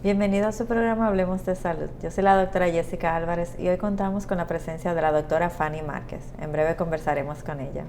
Bienvenido a su programa Hablemos de Salud. Yo soy la doctora Jessica Álvarez y hoy contamos con la presencia de la doctora Fanny Márquez. En breve conversaremos con ella.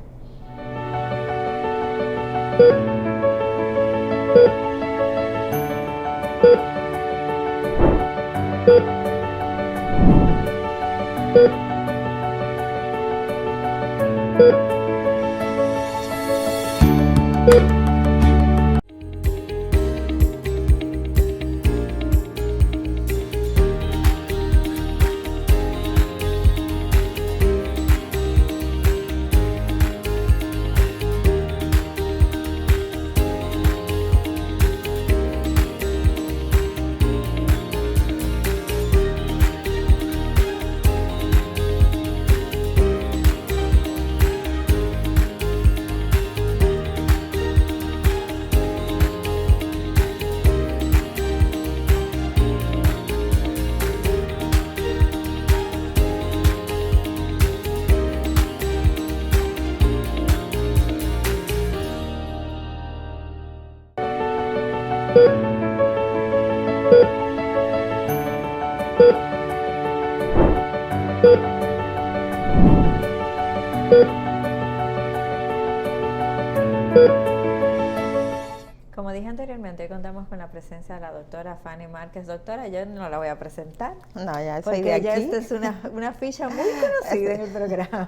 Como dije anteriormente, hoy contamos con la presencia de la doctora Fanny Márquez. Doctora, yo no la voy a presentar. No, ya soy porque de aquí. ya esta es una ficha muy conocida en el programa.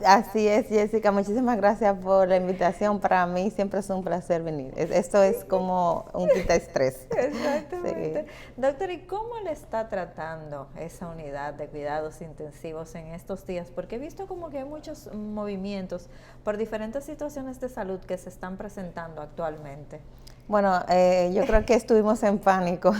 Así es, Jessica. Muchísimas gracias por la invitación. Para mí siempre es un placer venir. Esto es como un quita estrés. Exactamente. Sí. Doctora, ¿y cómo le está tratando esa unidad de cuidados intensivos en estos días? Porque he visto como que hay muchos movimientos por diferentes situaciones de salud que se están presentando actualmente. Bueno, yo creo que estuvimos en pánico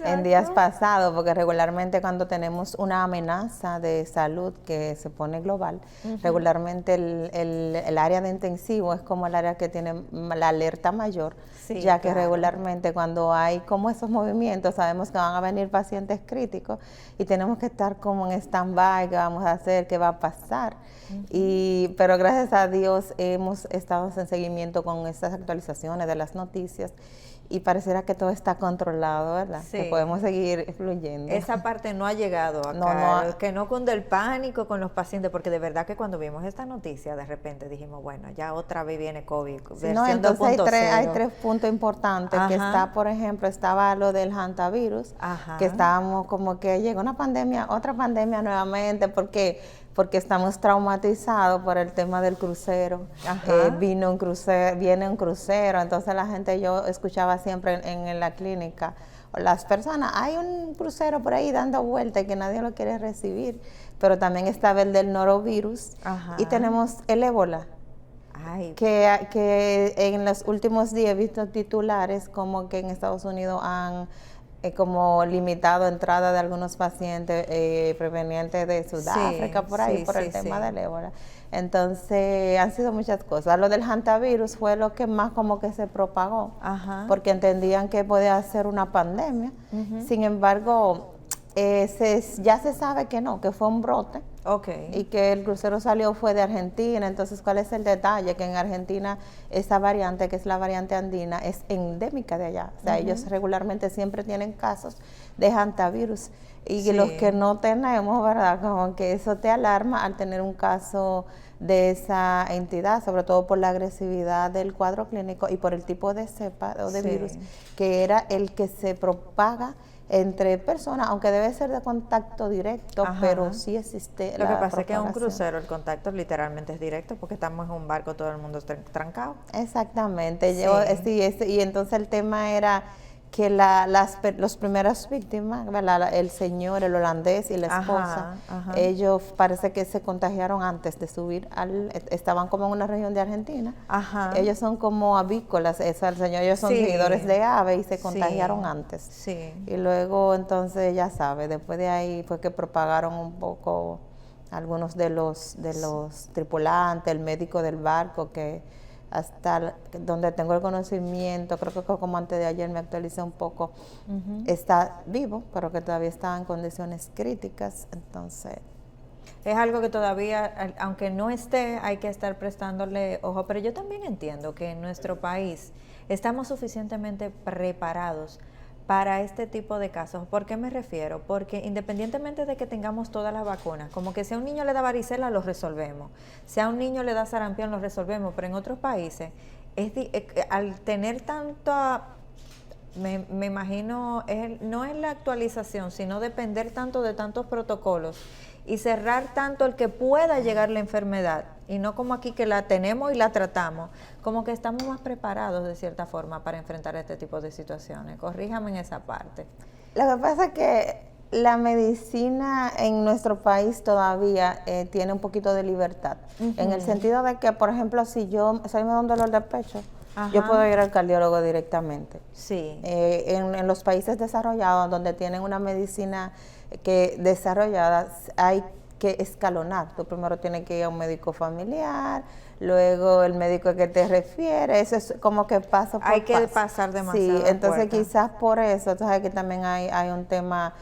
en días pasados, porque regularmente cuando tenemos una amenaza de salud que se pone global, regularmente el área de intensivo es como el área que tiene la alerta mayor, sí, ya que regularmente cuando hay como esos movimientos sabemos que van a venir pacientes críticos y tenemos que estar como en stand-by, qué vamos a hacer, qué va a pasar. Pero gracias a Dios hemos estado en seguimiento con estas actualizaciones de las noticias y pareciera que todo está controlado, ¿verdad? Sí. Que podemos seguir fluyendo. Esa parte no ha llegado acá, que no cunde el pánico con los pacientes, porque de verdad que cuando vimos esta noticia de repente dijimos, bueno, ya otra vez viene COVID, sí, no, entonces hay tres puntos importantes, que está, por ejemplo, estaba lo del hantavirus, que estábamos como que llegó una pandemia, otra pandemia nuevamente, porque estamos traumatizados por el tema del crucero. Viene un crucero, entonces la gente, yo escuchaba siempre en la clínica, las personas, hay un crucero por ahí dando vueltas y que nadie lo quiere recibir, pero también estaba el del norovirus y tenemos el ébola. Que en los últimos días he visto titulares como que en Estados Unidos han como limitado entrada de algunos pacientes provenientes de Sudáfrica, por ahí, por el tema del ébola. Entonces, han sido muchas cosas. Lo del hantavirus fue lo que más como que se propagó, porque entendían que podía ser una pandemia. Sin embargo, ya se sabe que no, que fue un brote. Y que el crucero fue de Argentina. Entonces, ¿cuál es el detalle? Que en Argentina esa variante, que es la variante andina, es endémica de allá. O sea, ellos regularmente siempre tienen casos de hantavirus. Y los que no tenemos, ¿verdad? Como que eso te alarma al tener un caso de esa entidad, sobre todo por la agresividad del cuadro clínico y por el tipo de cepa o de virus, que era el que se propaga entre personas, aunque debe ser de contacto directo, pero sí existe Lo que pasa es que en un crucero el contacto literalmente es directo, porque estamos en un barco, todo el mundo está trancado. Exactamente. Y entonces el tema era que los primeras víctimas, ¿verdad? El señor, el holandés y la esposa, ellos parece que se contagiaron antes de subir estaban como en una región de Argentina. Ellos son como avícolas, ellos son seguidores de ave y se contagiaron antes. Y luego entonces ya sabe, después de ahí fue que propagaron un poco algunos de los tripulantes, el médico del barco que hasta donde tengo el conocimiento, creo que como antes de ayer me actualicé un poco, está vivo, pero que todavía está en condiciones críticas, entonces... Es algo que todavía, aunque no esté, hay que estar prestándole ojo, pero yo también entiendo que en nuestro país estamos suficientemente preparados para este tipo de casos. ¿Por qué me refiero? Porque independientemente de que tengamos todas las vacunas, como que si a un niño le da varicela, lo resolvemos. Si a un niño le da sarampión, lo resolvemos. Pero en otros países, al tener tanta, me imagino, no es la actualización, sino depender tanto de tantos protocolos y cerrar tanto el que pueda llegar la enfermedad, y no como aquí que la tenemos y la tratamos, como que estamos más preparados de cierta forma para enfrentar este tipo de situaciones. Corríjame en esa parte. Lo que pasa es que la medicina en nuestro país todavía tiene un poquito de libertad, en el sentido de que, por ejemplo, si me da un dolor de pecho, yo puedo ir al cardiólogo directamente. Sí. En los países desarrollados, donde tienen una medicina desarrollada, hay que escalonar. Tú primero tienes que ir a un médico familiar, luego el médico que te refiere, eso es como que paso por paso. Hay que pasar demasiado. Sí, entonces quizás por eso, tú sabes que también hay un tema,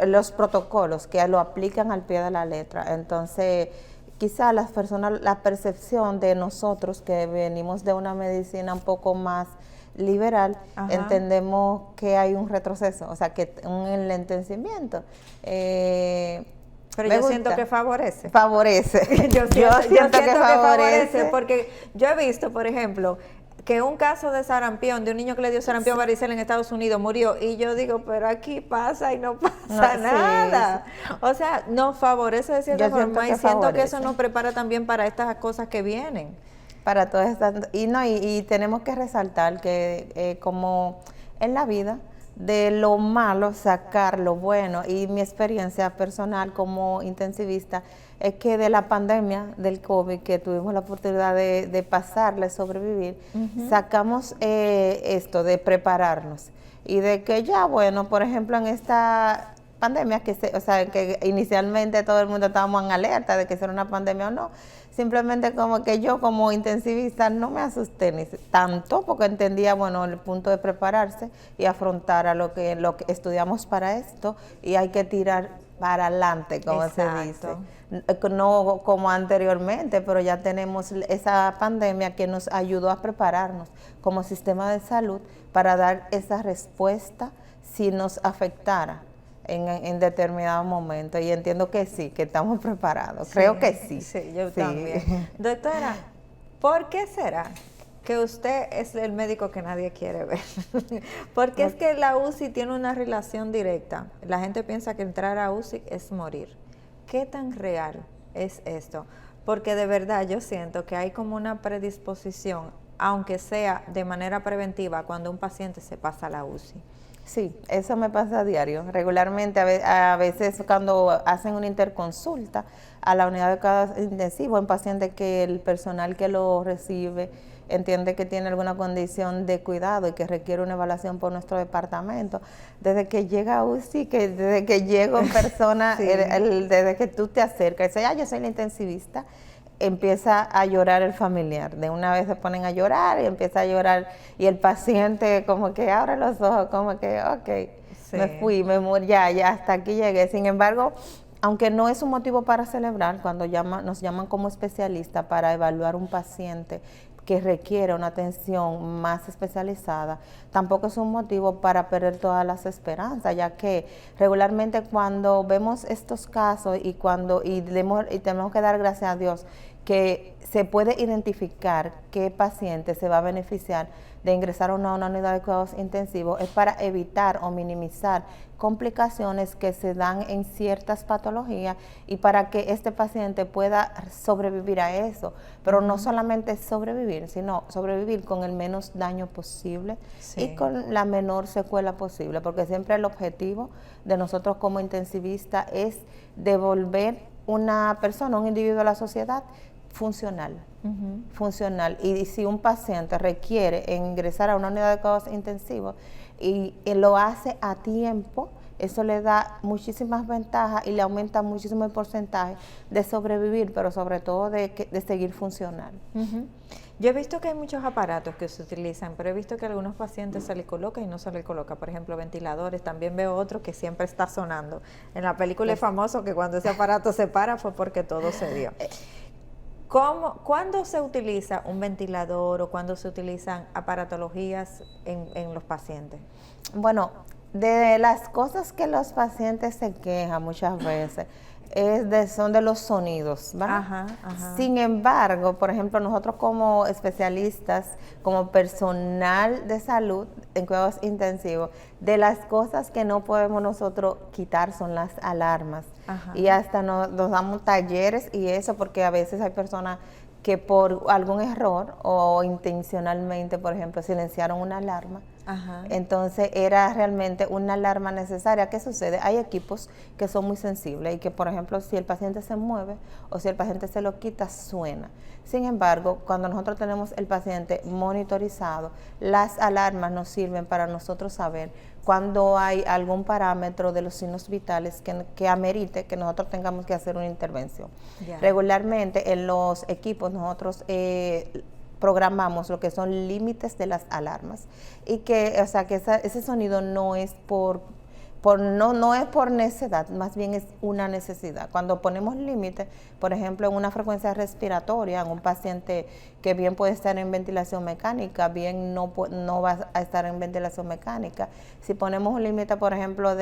los protocolos que lo aplican al pie de la letra. Entonces, quizás las personas, la percepción de nosotros que venimos de una medicina un poco más liberal, entendemos que hay un retroceso, o sea, que un enlentecimiento. Pero yo siento que favorece. Favorece. Yo siento que favorece, porque yo he visto, por ejemplo, que un caso de sarampión, de un niño que le dio sarampión varicela en Estados Unidos, murió, y yo digo, pero aquí pasa y no pasa nada. Sí. O sea, nos favorece de cierta forma, y siento que eso nos prepara también para estas cosas que vienen. Para todas estas, y tenemos que resaltar que como en la vida, de lo malo sacar lo bueno, y mi experiencia personal como intensivista es que de la pandemia del COVID, que tuvimos la oportunidad de pasarla, de sobrevivir, sacamos esto de prepararnos, y de que ya, bueno, por ejemplo, en esta pandemia, que inicialmente todo el mundo estábamos en alerta de que era una pandemia o no, simplemente como que yo como intensivista no me asusté ni tanto, porque entendía, bueno, el punto de prepararse y afrontar a lo que estudiamos para esto, y hay que tirar para adelante, como se dice. No como anteriormente, pero ya tenemos esa pandemia que nos ayudó a prepararnos como sistema de salud para dar esa respuesta si nos afectara en determinado momento, y entiendo que sí, que estamos preparados. Creo que sí. Sí, yo también. Doctora, ¿por qué será que usted es el médico que nadie quiere ver? Porque es que la UCI tiene una relación directa. La gente piensa que entrar a UCI es morir. ¿Qué tan real es esto? Porque de verdad yo siento que hay como una predisposición, aunque sea de manera preventiva, cuando un paciente se pasa a la UCI. Sí, eso me pasa a diario. Regularmente, a veces cuando hacen una interconsulta a la unidad de cuidados intensivos, en pacientes que el personal que lo recibe entiende que tiene alguna condición de cuidado y que requiere una evaluación por nuestro departamento, desde que llega a UCI, desde que llego en persona, desde que tú te acercas y dices, yo soy la intensivista, empieza a llorar el familiar. De una vez se ponen a llorar y empieza a llorar, y el paciente como que abre los ojos, como que, me fui, me morí, ya hasta aquí llegué. Sin embargo, aunque no es un motivo para celebrar, cuando nos llaman como especialistas para evaluar un paciente que requiere una atención más especializada, tampoco es un motivo para perder todas las esperanzas, ya que regularmente cuando vemos estos casos y tenemos que dar gracias a Dios que se puede identificar qué paciente se va a beneficiar de ingresar a una unidad de cuidados intensivos, es para evitar o minimizar complicaciones que se dan en ciertas patologías, y para que este paciente pueda sobrevivir a eso, pero no solamente sobrevivir, sino sobrevivir con el menos daño posible y con la menor secuela posible, porque siempre el objetivo de nosotros como intensivistas es devolver una persona, un individuo a la sociedad funcional. Funcional. Y si un paciente requiere ingresar a una unidad de cuidados intensivos y lo hace a tiempo, eso le da muchísimas ventajas y le aumenta muchísimo el porcentaje de sobrevivir, pero sobre todo de seguir funcionando. Yo he visto que hay muchos aparatos que se utilizan, pero he visto que a algunos pacientes se le coloca y no se le coloca, por ejemplo, ventiladores. También veo otro que siempre está sonando. En la película es famoso que cuando ese aparato se para fue porque todo se dio. ¿Cuándo se utiliza un ventilador o cuándo se utilizan aparatologías en los pacientes? Bueno, de las cosas que los pacientes se quejan muchas veces son de los sonidos, ¿verdad? Sin embargo, por ejemplo, nosotros como especialistas, como personal de salud en cuidados intensivos, de las cosas que no podemos nosotros quitar son las alarmas. Y hasta nos damos talleres y eso, porque a veces hay personas que por algún error o intencionalmente, por ejemplo, silenciaron una alarma. Entonces era realmente una alarma necesaria. ¿Qué sucede? Hay equipos que son muy sensibles y que, por ejemplo, si el paciente se mueve o si el paciente se lo quita, suena. Sin embargo, cuando nosotros tenemos el paciente monitorizado, las alarmas nos sirven para nosotros saber cuando hay algún parámetro de los signos vitales que amerite que nosotros tengamos que hacer una intervención. Regularmente en los equipos nosotros programamos lo que son límites de las alarmas y que, o sea, que ese sonido no es no es por necedad, más bien es una necesidad. Cuando ponemos límites, por ejemplo, en una frecuencia respiratoria, en un paciente que bien puede estar en ventilación mecánica, bien no va a estar en ventilación mecánica. Si ponemos un límite, por ejemplo,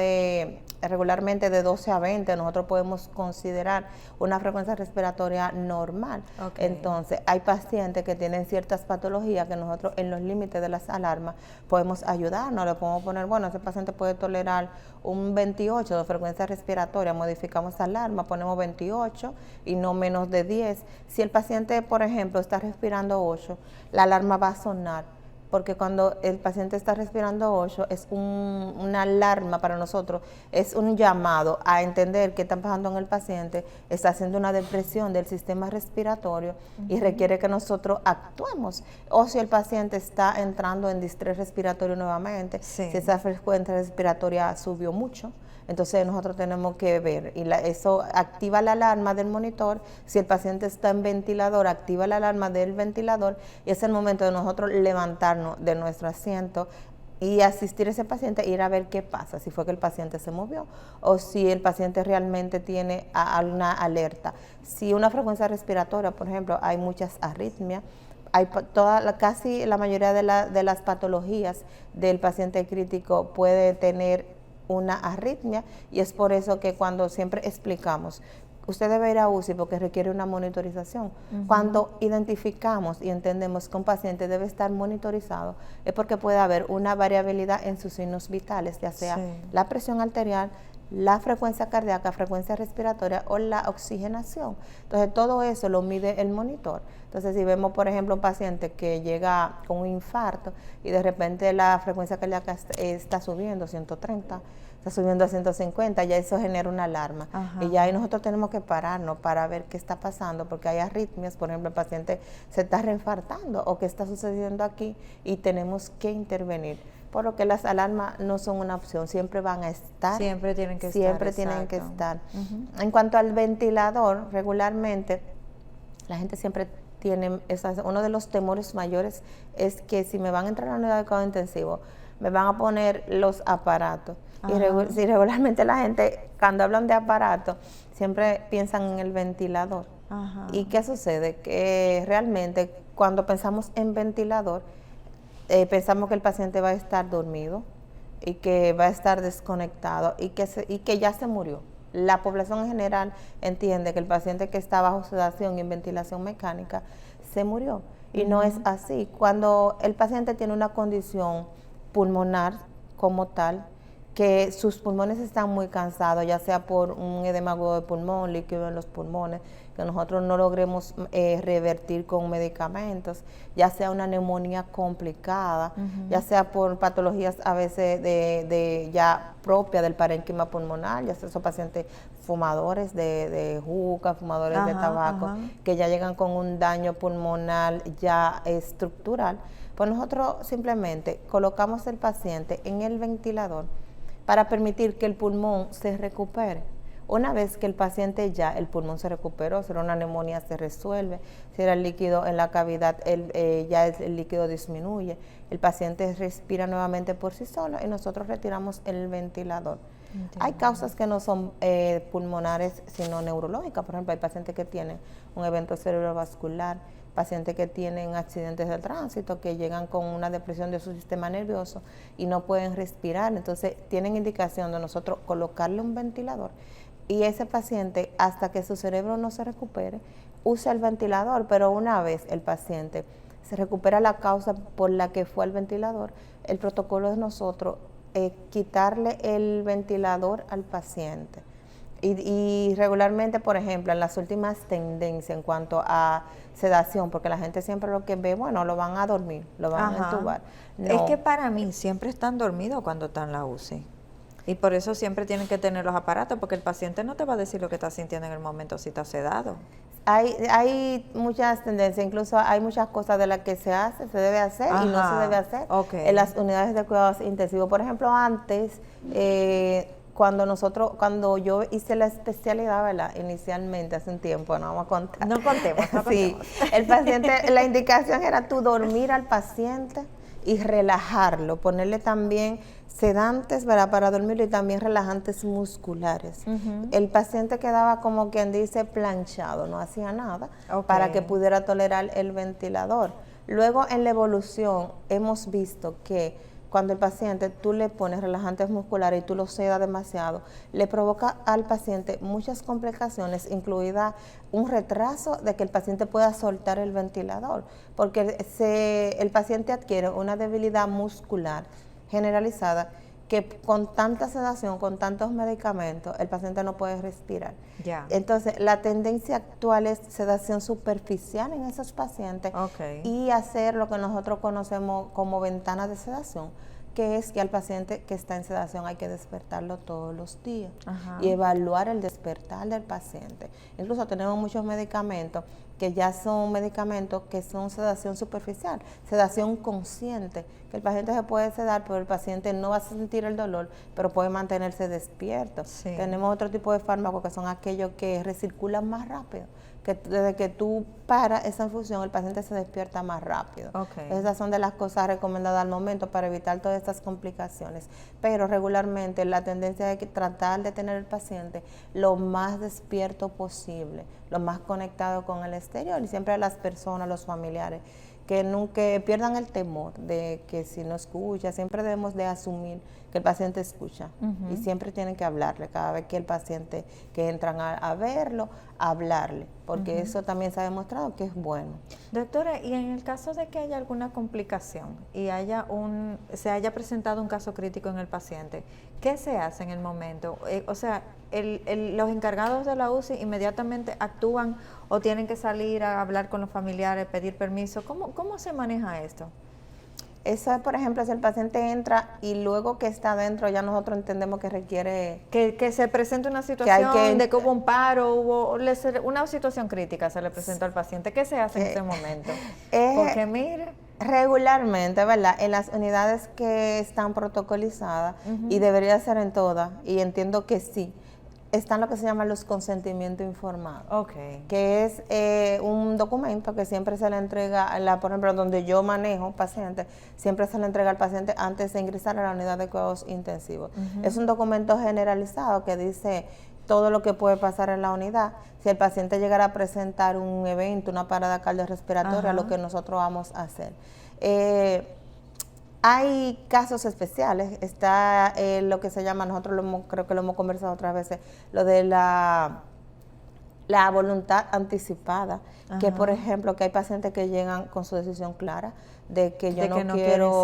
regularmente de 12 a 20, nosotros podemos considerar una frecuencia respiratoria normal. Entonces, hay pacientes que tienen ciertas patologías que nosotros en los límites de las alarmas podemos ayudarnos. Le podemos poner, bueno, ese paciente puede tolerar un 28 de frecuencia respiratoria, modificamos alarma, ponemos 28 y no menos de 10. Si el paciente, por ejemplo, está respirando 8, la alarma va a sonar, porque cuando el paciente está respirando 8 es una alarma para nosotros, es un llamado a entender qué está pasando en el paciente, está haciendo una depresión del sistema respiratorio y requiere que nosotros actuemos. O si el paciente está entrando en distrés respiratorio nuevamente, si esa frecuencia respiratoria subió mucho, entonces nosotros tenemos que ver, y eso activa la alarma del monitor. Si el paciente está en ventilador, activa la alarma del ventilador, y es el momento de nosotros levantarnos de nuestro asiento y asistir a ese paciente, ir a ver qué pasa, si fue que el paciente se movió o si el paciente realmente tiene alguna alerta. Si una frecuencia respiratoria, por ejemplo, hay muchas arritmias, casi la mayoría de las patologías del paciente crítico puede tener una arritmia, y es por eso que cuando siempre explicamos, usted debe ir a UCI porque requiere una monitorización. Cuando identificamos y entendemos que un paciente debe estar monitorizado, es porque puede haber una variabilidad en sus signos vitales, ya sea la presión arterial, la frecuencia cardíaca, frecuencia respiratoria o la oxigenación. Entonces, todo eso lo mide el monitor. Entonces, si vemos, por ejemplo, un paciente que llega con un infarto y de repente la frecuencia cardíaca está subiendo 130, está subiendo a 150, ya eso genera una alarma. Y ya ahí nosotros tenemos que pararnos para ver qué está pasando, porque hay arritmias, por ejemplo, el paciente se está reinfartando o qué está sucediendo aquí y tenemos que intervenir. Por lo que las alarmas no son una opción, siempre van a estar. Siempre tienen que estar. En cuanto al ventilador, regularmente la gente siempre tiene, uno de los temores mayores es que si me van a entrar a la unidad de cuidado intensivo, me van a poner los aparatos. Y si regularmente la gente, cuando hablan de aparatos, siempre piensan en el ventilador. ¿Y qué sucede? Que realmente cuando pensamos en ventilador, pensamos que el paciente va a estar dormido y que va a estar desconectado y que ya se murió. La población en general entiende que el paciente que está bajo sedación y en ventilación mecánica se murió, y no es así. Cuando el paciente tiene una condición pulmonar como tal, que sus pulmones están muy cansados, ya sea por un edema agudo de pulmón, líquido en los pulmones, que nosotros no logremos revertir con medicamentos, ya sea una neumonía complicada, ya sea por patologías a veces ya propia del parénquima pulmonar, ya sea esos pacientes fumadores de juca, fumadores de tabaco, que ya llegan con un daño pulmonar ya estructural, pues nosotros simplemente colocamos el paciente en el ventilador para permitir que el pulmón se recupere. Una vez que el paciente el pulmón se recuperó, si era una neumonía se resuelve, si era el líquido en la cavidad, ya el líquido disminuye, el paciente respira nuevamente por sí solo y nosotros retiramos el ventilador. Entiendo. Hay causas que no son pulmonares, sino neurológicas. Por ejemplo, hay pacientes que tienen un evento cerebrovascular, pacientes que tienen accidentes de tránsito, que llegan con una depresión de su sistema nervioso y no pueden respirar. Entonces, tienen indicación de nosotros colocarle un ventilador y ese paciente, hasta que su cerebro no se recupere, usa el ventilador, pero una vez el paciente se recupera la causa por la que fue al ventilador, el protocolo de nosotros es quitarle el ventilador al paciente. Y regularmente, por ejemplo, en las últimas tendencias en cuanto a sedación, porque la gente siempre lo que ve, bueno, lo van a dormir, lo van a entubar. No. Es que para mí siempre están dormidos cuando están en la UCI. Y por eso siempre tienen que tener los aparatos, porque el paciente no te va a decir lo que está sintiendo en el momento si está sedado. Hay muchas tendencias, incluso hay muchas cosas de las que se debe hacer y no se debe hacer en las unidades de cuidados intensivos. Por ejemplo, antes, cuando yo hice la especialidad, ¿verdad? Inicialmente, hace un tiempo, no vamos a contar. No contemos. Sí, el paciente, la indicación era tú dormir al paciente y relajarlo, ponerle también sedantes, ¿verdad?, para dormirlo y también relajantes musculares. El paciente quedaba, como quien dice, planchado, no hacía nada para que pudiera tolerar el ventilador. Luego, en la evolución, hemos visto que cuando el paciente tú le pones relajantes musculares y tú lo sedas demasiado, le provoca al paciente muchas complicaciones, incluida un retraso de que el paciente pueda soltar el ventilador, porque el paciente adquiere una debilidad muscular generalizada que con tanta sedación, con tantos medicamentos, el paciente no puede respirar. Entonces, la tendencia actual es sedación superficial en esos pacientes y hacer lo que nosotros conocemos como ventana de sedación, que es que al paciente que está en sedación hay que despertarlo todos los días y evaluar el despertar del paciente. Incluso tenemos muchos medicamentos que ya son medicamentos que son sedación superficial, sedación consciente, que el paciente se puede sedar, pero el paciente no va a sentir el dolor, pero puede mantenerse despierto. Tenemos otro tipo de fármacos que son aquellos que recirculan más rápido, que desde que tú paras esa infusión, el paciente se despierta más rápido. Esas son de las cosas recomendadas al momento para evitar todas estas complicaciones. Pero regularmente la tendencia es que tratar de tener el paciente lo más despierto posible, lo más conectado con el exterior, y siempre a las personas, los familiares, que nunca pierdan el temor de que si no escucha, siempre debemos de asumir que el paciente escucha y siempre tienen que hablarle cada vez que el paciente que entran a verlo, hablarle, porque eso también se ha demostrado que es bueno. Doctora, y en el caso de que haya alguna complicación y se haya presentado un caso crítico en el paciente, ¿qué se hace en el momento? O sea, los encargados de la UCI inmediatamente actúan o tienen que salir a hablar con los familiares, pedir permiso. ¿Cómo se maneja esto? Eso es, por ejemplo, si el paciente entra y luego que está adentro ya nosotros entendemos que requiere... Que se presente una situación de que hubo un paro, una situación crítica se le presentó al paciente. ¿Qué se hace en ese momento? Porque mire... Regularmente, ¿verdad? En las unidades que están protocolizadas, y debería ser en todas, y entiendo que sí, están lo que se llaman los consentimientos informados, que es un documento que siempre se le entrega, por ejemplo, donde yo manejo pacientes, siempre se le entrega al paciente antes de ingresar a la unidad de cuidados intensivos. Es un documento generalizado que dice todo lo que puede pasar en la unidad. Si el paciente llegara a presentar un evento, una parada cardiorrespiratoria, lo que nosotros vamos a hacer. Hay casos especiales, está lo que se llama, nosotros creo que lo hemos conversado otras veces, lo de la voluntad anticipada, que por ejemplo, que hay pacientes que llegan con su decisión clara de que yo no quiero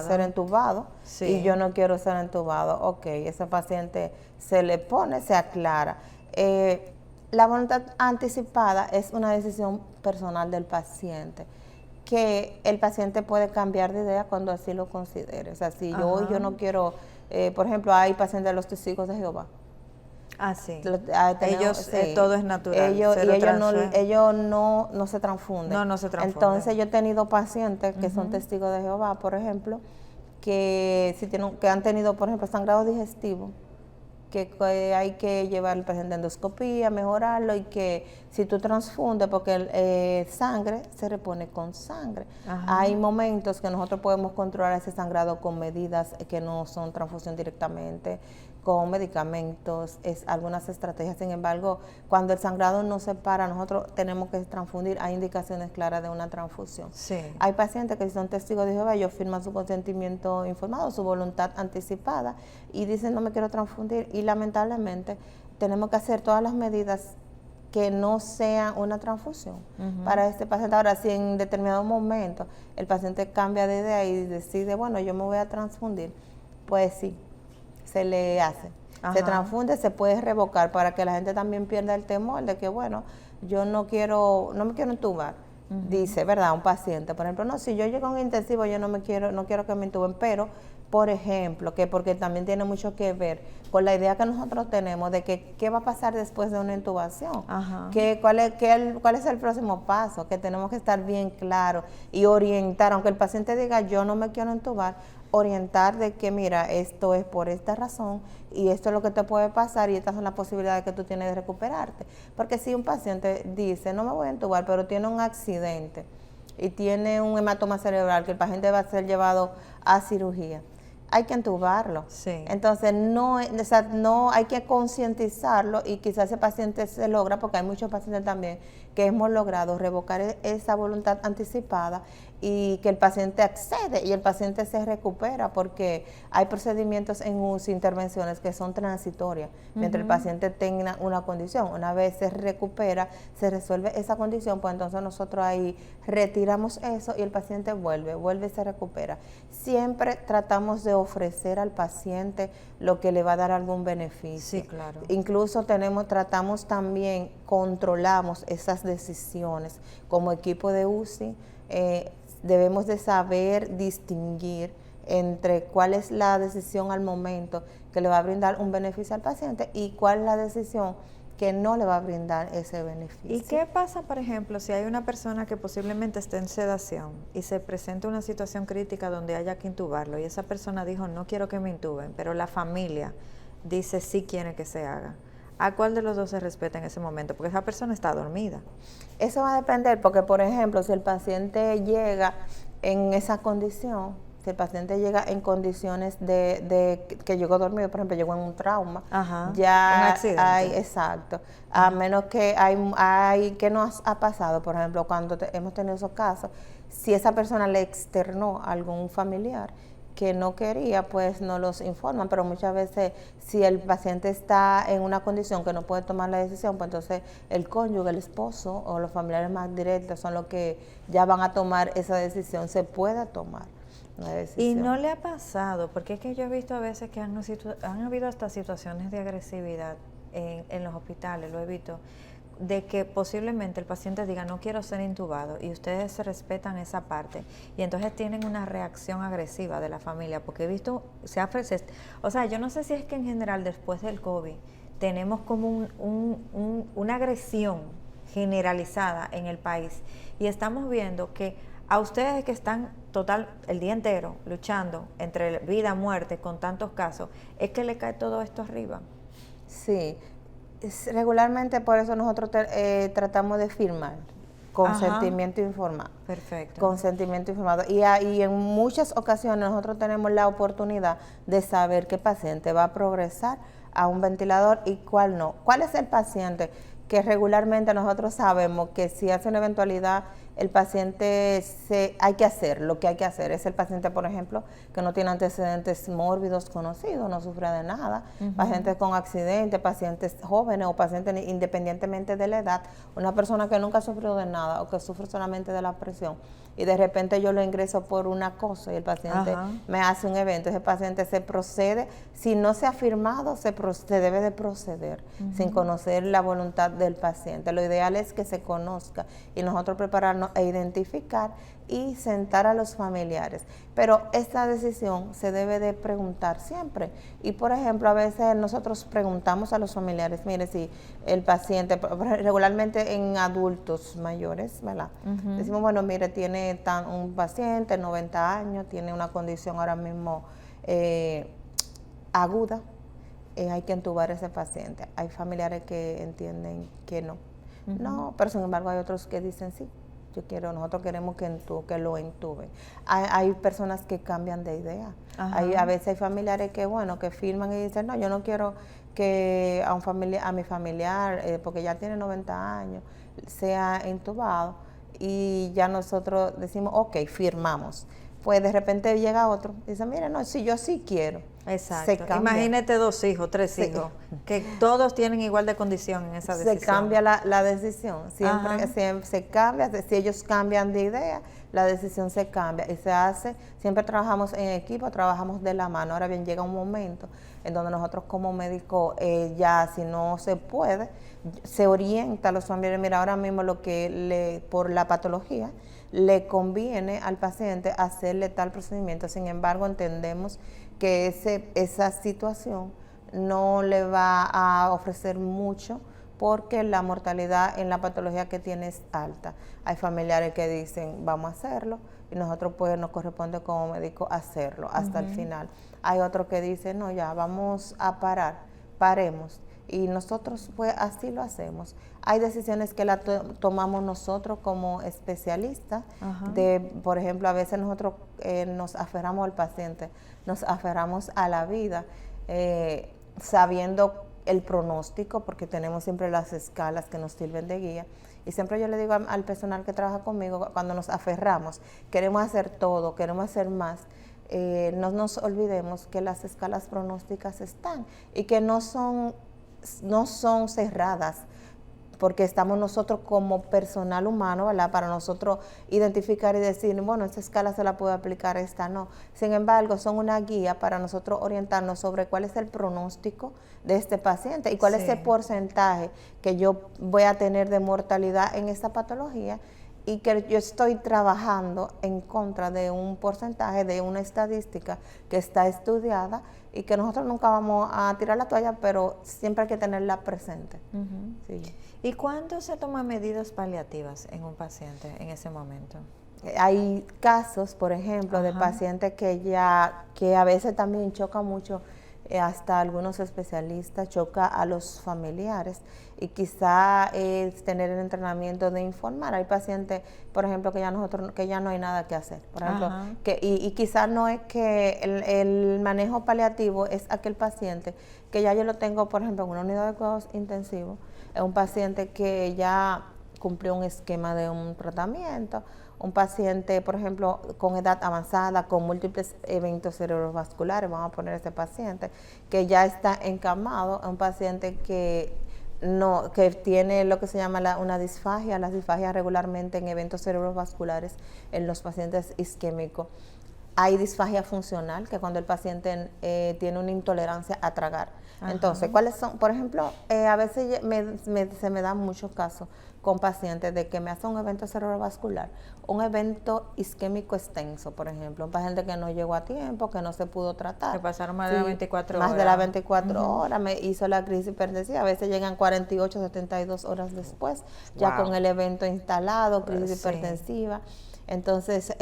ser entubado y yo no quiero ser entubado. Ese paciente se le pone, se aclara. La voluntad anticipada es una decisión personal del paciente, que el paciente puede cambiar de idea cuando así lo considere. O sea, si yo no quiero, por ejemplo, hay pacientes de los testigos de Jehová. Sí. Ellos, todo es natural. Ellos no se transfunden. No se transfunden. Entonces, yo he tenido pacientes que son testigos de Jehová, por ejemplo, que si que han tenido, por ejemplo, sangrado digestivo, que hay que llevar el paciente a endoscopía, mejorarlo, y que si tú transfundes, porque sangre se repone con sangre. Ajá. Hay momentos que nosotros podemos controlar ese sangrado con medidas que no son transfusión directamente, con medicamentos, algunas estrategias. Sin embargo, cuando el sangrado no se para, nosotros tenemos que transfundir. Hay indicaciones claras de una transfusión. Sí. Hay pacientes que son testigos de Jehová, ellos firman su consentimiento informado, su voluntad anticipada, y dicen no me quiero transfundir, y lamentablemente tenemos que hacer todas las medidas que no sean una transfusión para este paciente. Ahora, si en determinado momento el paciente cambia de idea y decide, bueno, yo me voy a transfundir, pues sí, se le hace. Ajá. Se transfunde, se puede revocar para que la gente también pierda el temor de que, bueno, yo no me quiero entubar. Dice, ¿verdad? Un paciente, por ejemplo, no, si yo llego a un intensivo, yo no quiero que me intuben, pero, por ejemplo, que porque también tiene mucho que ver con la idea que nosotros tenemos de que qué va a pasar después de una intubación, cuál es el próximo paso, que tenemos que estar bien claros y orientar, aunque el paciente diga yo no me quiero intubar, orientar de que mira, esto es por esta razón y esto es lo que te puede pasar y estas son las posibilidades que tú tienes de recuperarte. Porque si un paciente dice no me voy a intubar, pero tiene un accidente y tiene un hematoma cerebral que el paciente va a ser llevado a cirugía, hay que entubarlo. Sí. Entonces no hay que concientizarlo, y quizás ese paciente se logra, porque hay muchos pacientes también que hemos logrado revocar esa voluntad anticipada y que el paciente accede y el paciente se recupera, porque hay procedimientos en UCI, intervenciones que son transitorias, mientras el paciente tenga una condición. Una vez se recupera, se resuelve esa condición, pues entonces nosotros ahí retiramos eso y el paciente vuelve y se recupera. Siempre tratamos de ofrecer al paciente lo que le va a dar algún beneficio. Sí, claro. Incluso tratamos también, controlamos esas decisiones. Como equipo de UCI, debemos de saber distinguir entre cuál es la decisión al momento que le va a brindar un beneficio al paciente y cuál es la decisión que no le va a brindar ese beneficio. ¿Y qué pasa, por ejemplo, si hay una persona que posiblemente esté en sedación y se presenta una situación crítica donde haya que intubarlo y esa persona dijo no quiero que me intuben, pero la familia dice sí quiere que se haga? ¿A cuál de los dos se respeta en ese momento? Porque esa persona está dormida. Eso va a depender, porque por ejemplo, si el paciente llega en esa condición, si el paciente llega en condiciones de que llegó dormido, por ejemplo, llegó en un trauma, ya un accidente. Exacto. A menos que ¿qué nos ha pasado? Por ejemplo, cuando hemos tenido esos casos, si esa persona le externó a algún familiar que no quería, pues no los informan, pero muchas veces si el paciente está en una condición que no puede tomar la decisión, pues entonces el cónyuge, el esposo o los familiares más directos son los que ya van a tomar esa decisión, se pueda tomar. Y no le ha pasado, porque es que yo he visto a veces que han habido hasta situaciones de agresividad en los hospitales, lo he visto, de que posiblemente el paciente diga no quiero ser intubado y ustedes se respetan esa parte y entonces tienen una reacción agresiva de la familia, porque he visto, o sea, yo no sé si es que en general después del COVID tenemos como una agresión generalizada en el país y estamos viendo que a ustedes que están el día entero luchando entre vida y muerte con tantos casos, es que le cae todo esto arriba. Sí, regularmente por eso nosotros tratamos de firmar consentimiento informado. Perfecto. Consentimiento informado. Y en muchas ocasiones nosotros tenemos la oportunidad de saber qué paciente va a progresar a un ventilador y cuál no. ¿Cuál es el paciente que regularmente nosotros sabemos que si hace una eventualidad el paciente hay que hacer lo que hay que hacer? Es el paciente, por ejemplo, que no tiene antecedentes mórbidos conocidos, no sufre de nada, pacientes con accidentes, pacientes jóvenes o pacientes independientemente de la edad, una persona que nunca ha sufrido de nada o que sufre solamente de la presión y de repente yo lo ingreso por una cosa y el paciente me hace un evento, ese paciente se procede, si no se ha firmado, se debe de proceder sin conocer la voluntad del paciente. Lo ideal es que se conozca y nosotros prepararnos externo e identificar y sentar a los familiares. Pero esta decisión se debe de preguntar siempre. Y por ejemplo, a veces nosotros preguntamos a los familiares, mire, si el paciente, regularmente en adultos mayores, ¿verdad? Decimos, bueno, mire, tiene un paciente, 90 años, tiene una condición ahora mismo aguda, hay que entubar a ese paciente. Hay familiares que entienden que no. No, pero sin embargo hay otros que dicen sí. Nosotros queremos que lo entuben. Hay personas que cambian de idea. A veces hay familiares que, bueno, que firman y dicen, no, yo no quiero que a mi familiar, porque ya tiene 90 años, sea intubado. Y ya nosotros decimos, ok, firmamos. Pues de repente llega otro y dice, mire, no, si yo sí quiero. Exacto. Imagínate 2 hijos, 3 hijos, que todos tienen igual de condición en esa decisión. Se cambia la decisión, siempre se cambia, si ellos cambian de idea, la decisión se cambia y se hace, siempre trabajamos en equipo, trabajamos de la mano. Ahora bien, llega un momento en donde nosotros como médicos ya si no se puede, se orienta a los familiares, mira, ahora mismo lo que por la patología, le conviene al paciente hacerle tal procedimiento. Sin embargo, entendemos que esa situación no le va a ofrecer mucho porque la mortalidad en la patología que tiene es alta. Hay familiares que dicen, vamos a hacerlo, y nosotros pues nos corresponde como médico hacerlo hasta el final. Hay otros que dicen, no, ya, vamos a paremos. Y nosotros pues así lo hacemos. Hay decisiones que las tomamos nosotros como especialistas, por ejemplo, a veces nosotros nos aferramos al paciente, nos aferramos a la vida, sabiendo el pronóstico, porque tenemos siempre las escalas que nos sirven de guía. Y siempre yo le digo al personal que trabaja conmigo, cuando nos aferramos, queremos hacer todo, queremos hacer más, no nos olvidemos que las escalas pronósticas están y que no son cerradas, porque estamos nosotros como personal humano, ¿verdad? Para nosotros identificar y decir, bueno, esta escala se la puede aplicar, esta no. Sin embargo, son una guía para nosotros orientarnos sobre cuál es el pronóstico de este paciente y cuál es el porcentaje que yo voy a tener de mortalidad en esta patología, y que yo estoy trabajando en contra de un porcentaje, de una estadística que está estudiada y que nosotros nunca vamos a tirar la toalla, pero siempre hay que tenerla presente. Sí. ¿Y cuándo se toman medidas paliativas en un paciente en ese momento? Hay casos, por ejemplo, de pacientes que a veces también choca mucho, hasta algunos especialistas, choca a los familiares, y quizá es tener el entrenamiento de informar. Hay pacientes, por ejemplo, que ya no hay nada que hacer, por ejemplo, y quizá no es que el manejo paliativo es aquel paciente que ya yo lo tengo, por ejemplo, en una unidad de cuidados intensivos, es un paciente que ya cumplió un esquema de un tratamiento, un paciente, por ejemplo, con edad avanzada, con múltiples eventos cerebrovasculares, vamos a poner ese paciente, que ya está encamado, un paciente que tiene lo que se llama una disfagia. Las disfagias regularmente en eventos cerebrovasculares en los pacientes isquémicos. Hay disfagia funcional, que cuando el paciente tiene una intolerancia a tragar. Entonces, ¿cuáles son? Por ejemplo, a veces se me dan muchos casos con pacientes de que me hacen un evento cerebrovascular, un evento isquémico extenso, por ejemplo, un paciente que no llegó a tiempo, que no se pudo tratar. Que pasaron más de las 24 horas. Más de las 24 horas, me hizo la crisis hipertensiva, a veces llegan 48, 72 horas después, ya con el evento instalado, crisis hipertensiva. Entonces,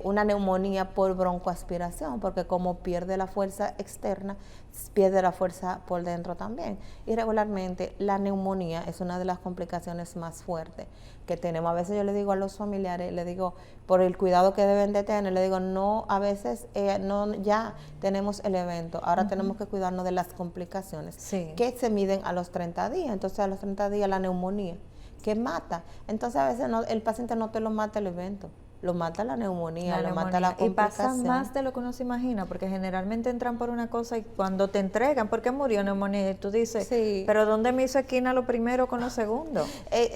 una neumonía por broncoaspiración, porque como pierde la fuerza externa, pierde la fuerza por dentro también. Y regularmente la neumonía es una de las complicaciones más fuertes que tenemos. A veces yo le digo a los familiares, le digo, por el cuidado que deben de tener, le digo, no, a veces ya tenemos el evento, ahora tenemos que cuidarnos de las complicaciones que se miden a los 30 días. Entonces, a los 30 días la neumonía, que mata. Entonces, a veces el paciente no te lo mata el evento, lo mata la neumonía, lo mata la complicación. Y pasa más de lo que uno se imagina, porque generalmente entran por una cosa y cuando te entregan, ¿por qué murió neumonía? Y tú dices, pero ¿dónde me hizo esquina lo primero con lo segundo?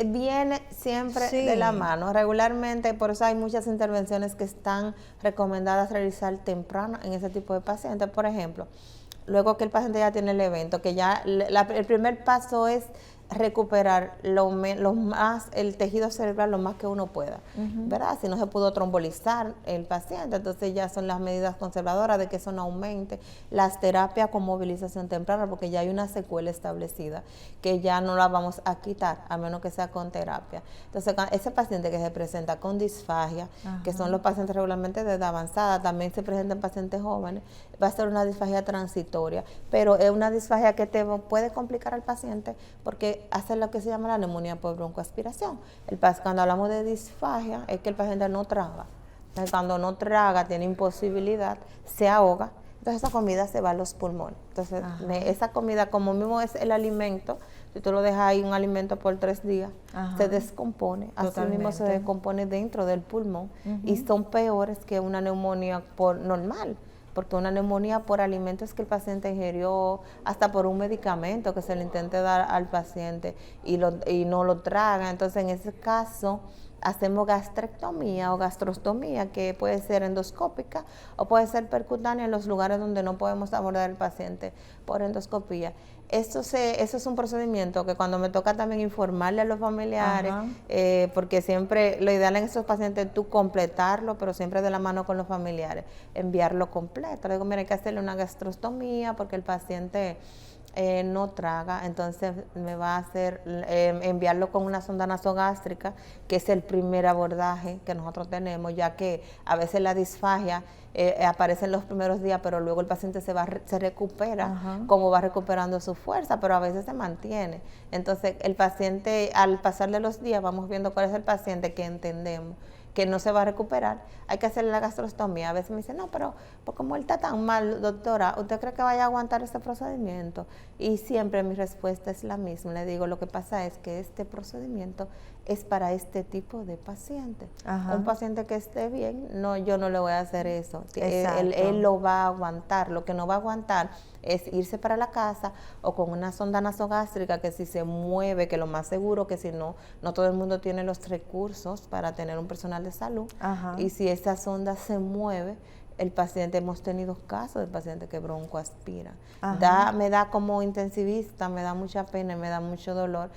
Viene siempre de la mano. Regularmente, por eso hay muchas intervenciones que están recomendadas realizar temprano en ese tipo de pacientes. Por ejemplo, luego que el paciente ya tiene el evento, que ya el primer paso es recuperar el tejido cerebral lo más que uno pueda, ¿verdad? Si no se pudo trombolizar el paciente, entonces ya son las medidas conservadoras de que eso no aumente, las terapias con movilización temprana, porque ya hay una secuela establecida que ya no la vamos a quitar, a menos que sea con terapia. Entonces, ese paciente que se presenta con disfagia, que son los pacientes regularmente de edad avanzada, también se presenta en pacientes jóvenes, va a ser una disfagia transitoria, pero es una disfagia que te puede complicar al paciente porque hace lo que se llama la neumonía por broncoaspiración. Cuando hablamos de disfagia es que el paciente no traga. Entonces, cuando no traga, tiene imposibilidad, se ahoga, entonces esa comida se va a los pulmones. Entonces, esa comida, como mismo es el alimento, si tú lo dejas ahí un alimento por 3 días, se descompone, así mismo se descompone dentro del pulmón y son peores que una neumonía por normal. Porque una neumonía por alimentos que el paciente ingirió, hasta por un medicamento que se le intente dar al paciente y no lo traga. Entonces, en ese caso, hacemos gastrectomía o gastrostomía, que puede ser endoscópica o puede ser percutánea en los lugares donde no podemos abordar al paciente por endoscopía. Eso es un procedimiento que cuando me toca también informarle a los familiares, porque siempre lo ideal en esos pacientes es tú completarlo, pero siempre de la mano con los familiares, enviarlo completo. Le digo, mira, hay que hacerle una gastrostomía porque el paciente no traga, entonces me va a hacer enviarlo con una sonda nasogástrica, que es el primer abordaje que nosotros tenemos, ya que a veces la disfagia aparece en los primeros días, pero luego el paciente se recupera, como va recuperando su fuerza, pero a veces se mantiene. Entonces el paciente, al pasarle los días, vamos viendo cuál es el paciente que entendemos que no se va a recuperar, hay que hacerle la gastrostomía. A veces me dicen, no, pero pues como él está tan mal, doctora, ¿usted cree que vaya a aguantar este procedimiento? Y siempre mi respuesta es la misma. Le digo, lo que pasa es que este procedimiento es para este tipo de paciente. Un paciente que esté bien, no, yo no le voy a hacer eso. Él lo va a aguantar. Lo que no va a aguantar es irse para la casa o con una sonda nasogástrica que si se mueve, que lo más seguro que si no todo el mundo tiene los recursos para tener un personal de salud. Y si esa sonda se mueve, el paciente, hemos tenido casos de pacientes que broncoaspiran. Me da como intensivista, me da mucha pena y me da mucho dolor.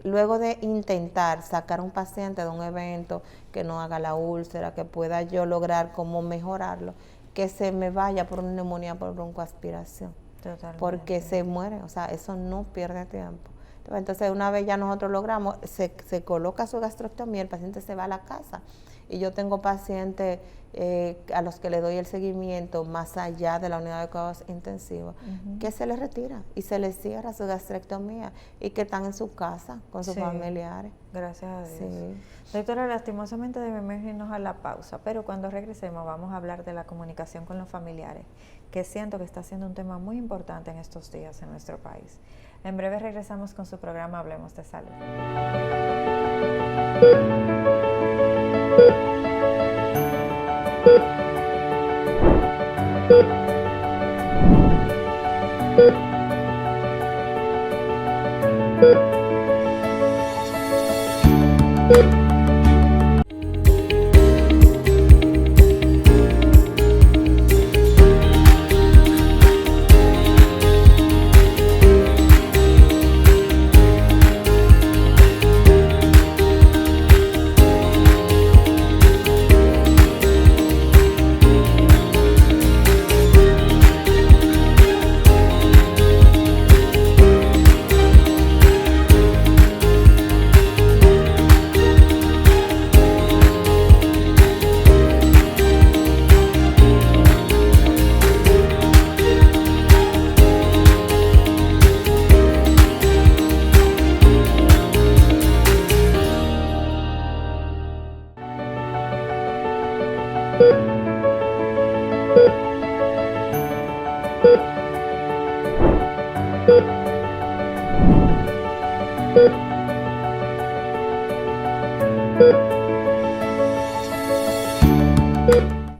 Luego de intentar sacar a un paciente de un evento que no haga la úlcera, que pueda yo lograr cómo mejorarlo, que se me vaya por una neumonía por broncoaspiración. Totalmente. Porque se muere, o sea, eso no pierde tiempo. Entonces, una vez ya nosotros logramos, se coloca su gastrostomía, el paciente se va a la casa. Y yo tengo pacientes a los que le doy el seguimiento más allá de la unidad de cuidados intensivos, que se les retira y se les cierra su gastrectomía y que están en su casa con sus familiares. Gracias a Dios. Doctora, lastimosamente debemos irnos a la pausa, pero cuando regresemos vamos a hablar de la comunicación con los familiares, que siento que está siendo un tema muy importante en estos días en nuestro país. En breve regresamos con su programa Hablemos de Salud.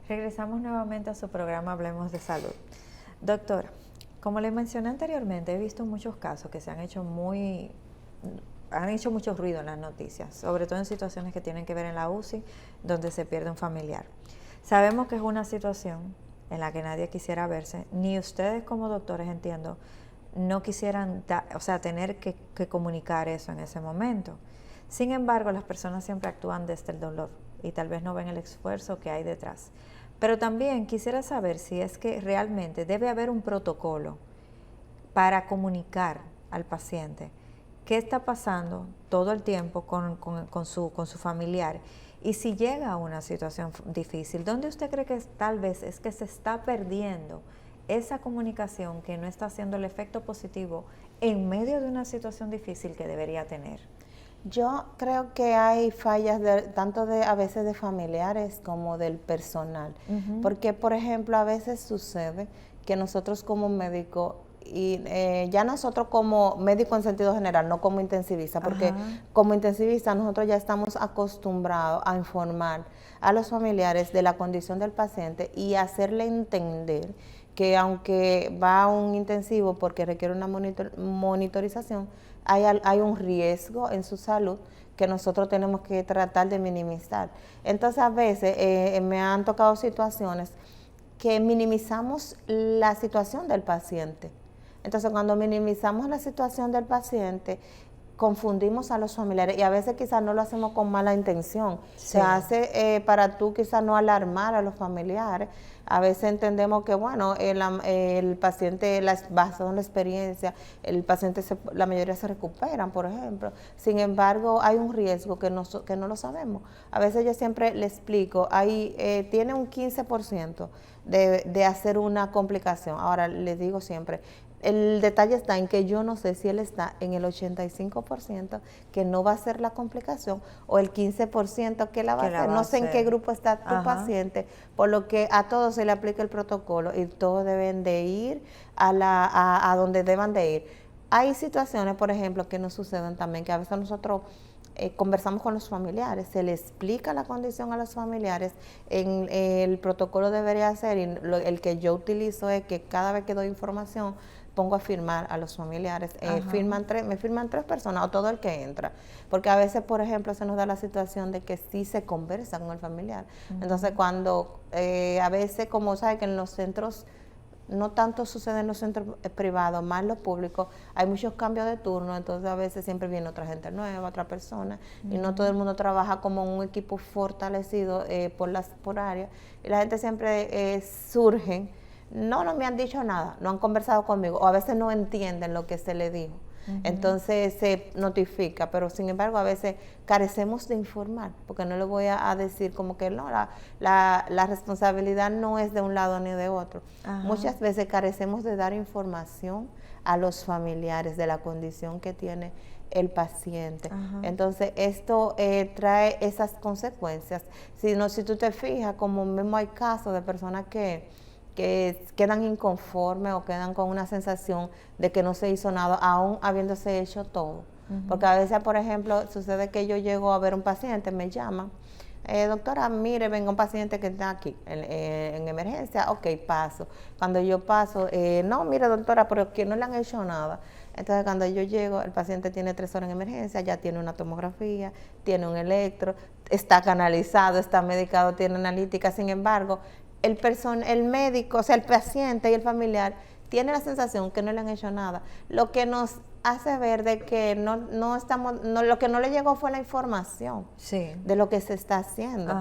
Regresamos nuevamente a su programa Hablemos de Salud. Doctora, como le mencioné anteriormente, he visto muchos casos que han hecho mucho ruido en las noticias, sobre todo en situaciones que tienen que ver en la UCI, donde se pierde un familiar. Sabemos que es una situación en la que nadie quisiera verse, ni ustedes como doctores, entiendo, no quisieran tener que comunicar eso en ese momento. Sin embargo, las personas siempre actúan desde el dolor y tal vez no ven el esfuerzo que hay detrás. Pero también quisiera saber si es que realmente debe haber un protocolo para comunicar al paciente qué está pasando todo el tiempo con su familiar, y si llega a una situación difícil, ¿dónde usted cree que tal vez es que se está perdiendo esa comunicación que no está haciendo el efecto positivo en medio de una situación difícil que debería tener? Yo creo que hay fallas tanto a veces de familiares como del personal, porque por ejemplo a veces sucede que nosotros como médicos, y ya nosotros como médico en sentido general, no como intensivista, porque como intensivista nosotros ya estamos acostumbrados a informar a los familiares de la condición del paciente y hacerle entender que aunque va a un intensivo porque requiere una monitorización, hay un riesgo en su salud que nosotros tenemos que tratar de minimizar. Entonces a veces me han tocado situaciones que minimizamos la situación del paciente. Entonces, cuando minimizamos la situación del paciente, confundimos a los familiares y a veces quizás no lo hacemos con mala intención. Sí. Se hace para tú quizás no alarmar a los familiares. A veces entendemos que, bueno, el paciente, basado en la experiencia, el paciente, la mayoría se recuperan, por ejemplo. Sin embargo, hay un riesgo que no lo sabemos. A veces yo siempre le explico, tiene un 15% de hacer una complicación. Ahora, les digo siempre, el detalle está en que yo no sé si él está en el 85% que no va a ser la complicación o el 15% que la va a hacer. No sé en qué grupo está tu paciente, por lo que a todos se le aplica el protocolo y todos deben de ir a donde deban de ir. Hay situaciones, por ejemplo, que nos suceden también, que a veces nosotros conversamos con los familiares, se le explica la condición a los familiares, el protocolo debería ser, y el que yo utilizo es que cada vez que doy información, pongo a firmar a los familiares, me firman 3 personas o todo el que entra, porque a veces, por ejemplo, se nos da la situación de que sí se conversa con el familiar. Entonces, cuando a veces, como sabe que en los centros, no tanto sucede en los centros privados, más en los públicos, hay muchos cambios de turno, entonces a veces siempre viene otra gente nueva, otra persona, y no todo el mundo trabaja como un equipo fortalecido por área, y la gente siempre surgen. No me han dicho nada, no han conversado conmigo, o a veces no entienden lo que se le dijo. Entonces se notifica, pero sin embargo a veces carecemos de informar, porque no le voy a decir como que no, la responsabilidad no es de un lado ni de otro. Muchas veces carecemos de dar información a los familiares de la condición que tiene el paciente. Entonces esto trae esas consecuencias. Si tú te fijas, como mismo hay casos de personas que quedan inconformes o quedan con una sensación de que no se hizo nada, aún habiéndose hecho todo. Porque a veces, por ejemplo, sucede que yo llego a ver un paciente, me llaman, doctora, mire, venga un paciente que está aquí en emergencia, ok, paso. Cuando yo paso, no, mire doctora, pero que no le han hecho nada. Entonces cuando yo llego, el paciente tiene 3 horas en emergencia, ya tiene una tomografía, tiene un electro, está canalizado, está medicado, tiene analítica. Sin embargo, el médico, o sea, el paciente y el familiar tiene la sensación que no le han hecho nada, lo que nos hace ver de que lo que no le llegó fue la información de lo que se está haciendo.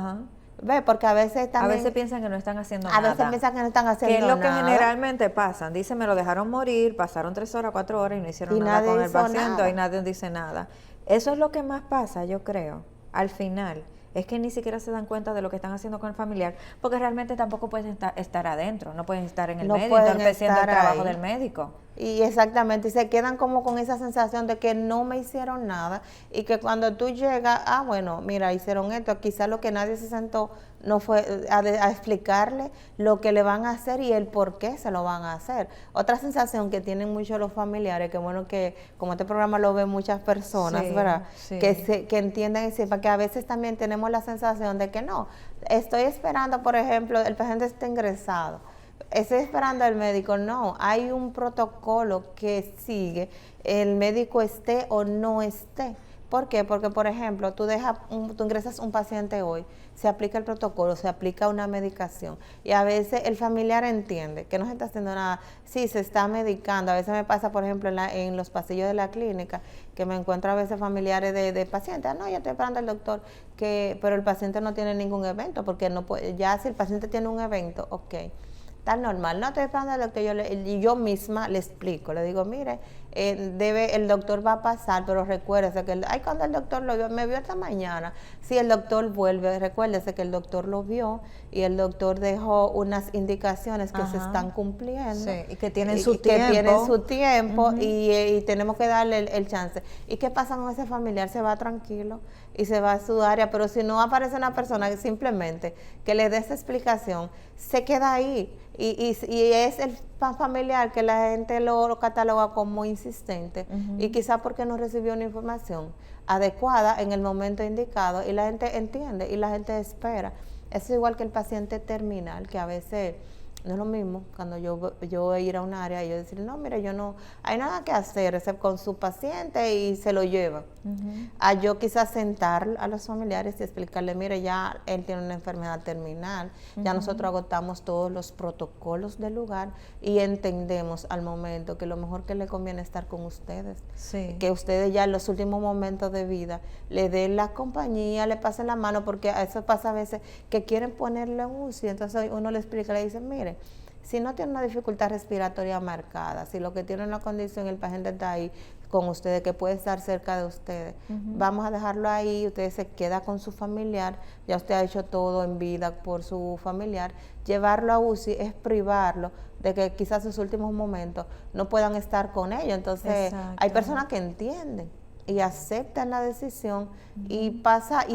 ¿Ve? Porque a veces también... A veces piensan que no están haciendo nada. A veces piensan que no están haciendo nada. Que es lo que generalmente pasa. Dicen, me lo dejaron morir, pasaron 3 horas, 4 horas y no hicieron nada con el paciente y nadie dice nada. Eso es lo que más pasa, yo creo, al final. Es que ni siquiera se dan cuenta de lo que están haciendo con el familiar, porque realmente tampoco pueden estar adentro, no pueden estar en el médico, entorpeciendo el trabajo del médico. Y exactamente, y se quedan como con esa sensación de que no me hicieron nada, y que cuando tú llegas, bueno, mira, hicieron esto, quizás lo que nadie se sentó no fue a explicarle lo que le van a hacer y el por qué se lo van a hacer. Otra sensación que tienen muchos los familiares, que bueno que como este programa lo ven muchas personas, ¿verdad? Que entienden y sepan que a veces también tenemos la sensación de que no, estoy esperando, por ejemplo, el paciente está ingresado, estoy esperando al médico. No, hay un protocolo que sigue, el médico esté o no esté, ¿Por qué? Porque, por ejemplo, tú ingresas un paciente hoy, se aplica el protocolo, se aplica una medicación y a veces el familiar entiende que no se está haciendo nada. Sí, se está medicando. A veces me pasa, por ejemplo, en los pasillos de la clínica, que me encuentro a veces familiares de pacientes. No, yo estoy esperando al doctor, pero el paciente no tiene ningún evento, porque no puede, ya si el paciente tiene un evento, ok, está normal, no estoy esperando al doctor, yo misma le explico, le digo, mire, el doctor va a pasar, pero recuérdese que cuando el doctor lo vio, me vio esta mañana, si el doctor vuelve, recuérdese que el doctor lo vio y el doctor dejó unas indicaciones que se están cumpliendo. Sí, y que tienen su tiempo. Que tienen su tiempo y tenemos que darle el chance. ¿Y qué pasa con ese familiar? Se va tranquilo y se va a su área, pero si no aparece una persona que simplemente que le dé esa explicación, se queda ahí. Y es el familiar que la gente lo cataloga como insistente y quizá porque no recibió una información adecuada en el momento indicado y la gente entiende y la gente espera. Eso es igual que el paciente terminal, que a veces no es lo mismo cuando yo ir a un área y yo decir, no, mire, yo no, hay nada que hacer excepto con su paciente y se lo lleva. A yo quizás sentar a los familiares y explicarle, mire, ya él tiene una enfermedad terminal, ya nosotros agotamos todos los protocolos del lugar y entendemos al momento que lo mejor que le conviene es estar con ustedes. Sí. Que ustedes ya en los últimos momentos de vida le den la compañía, le pasen la mano, porque a eso pasa a veces que quieren ponerle un UCI, entonces uno le explica, le dice, mire, si no tiene una dificultad respiratoria marcada, si lo que tiene una condición, el paciente está ahí con ustedes, que puede estar cerca de ustedes, vamos a dejarlo ahí, usted se queda con su familiar, ya usted ha hecho todo en vida por su familiar, llevarlo a UCI es privarlo de que quizás sus últimos momentos no puedan estar con ellos, entonces hay personas que entienden y aceptan la decisión y pasa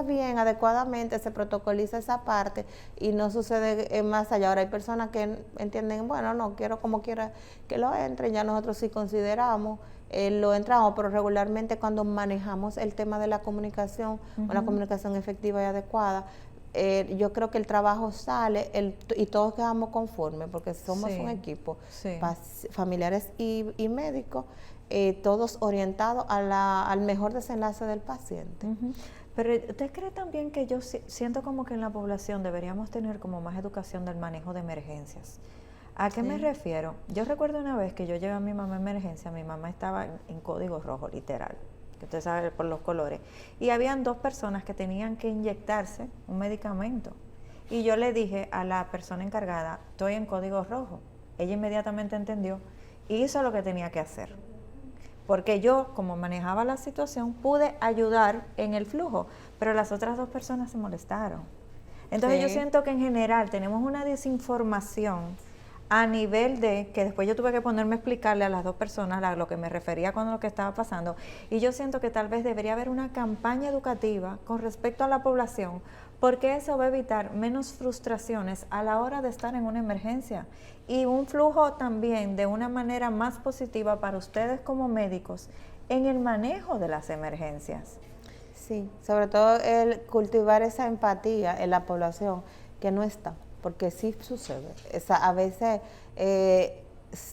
bien adecuadamente, se protocoliza esa parte y no sucede más allá. Ahora hay personas que entienden, bueno, no quiero como quiera que lo entren, ya nosotros sí consideramos, lo entramos, pero regularmente cuando manejamos el tema de la comunicación, una comunicación efectiva y adecuada, yo creo que el trabajo sale y todos quedamos conformes porque somos un equipo, familiares y médicos, todos orientados al mejor desenlace del paciente. Pero ¿usted cree también que yo siento como que en la población deberíamos tener como más educación del manejo de emergencias? ¿A qué me refiero? Yo recuerdo una vez que yo llevé a mi mamá a emergencia, mi mamá estaba en código rojo, literal, que usted sabe por los colores, y habían 2 personas que tenían que inyectarse un medicamento. Y yo le dije a la persona encargada, estoy en código rojo. Ella inmediatamente entendió y hizo lo que tenía que hacer. Porque yo, como manejaba la situación, pude ayudar en el flujo, pero las otras 2 personas se molestaron. Entonces yo siento que en general tenemos una desinformación a nivel de que después yo tuve que ponerme a explicarle a las 2 personas lo que me refería con lo que estaba pasando, y yo siento que tal vez debería haber una campaña educativa con respecto a la población, porque eso va a evitar menos frustraciones a la hora de estar en una emergencia y un flujo también de una manera más positiva para ustedes como médicos en el manejo de las emergencias. Sí, sobre todo el cultivar esa empatía en la población que no está, porque sí sucede. A veces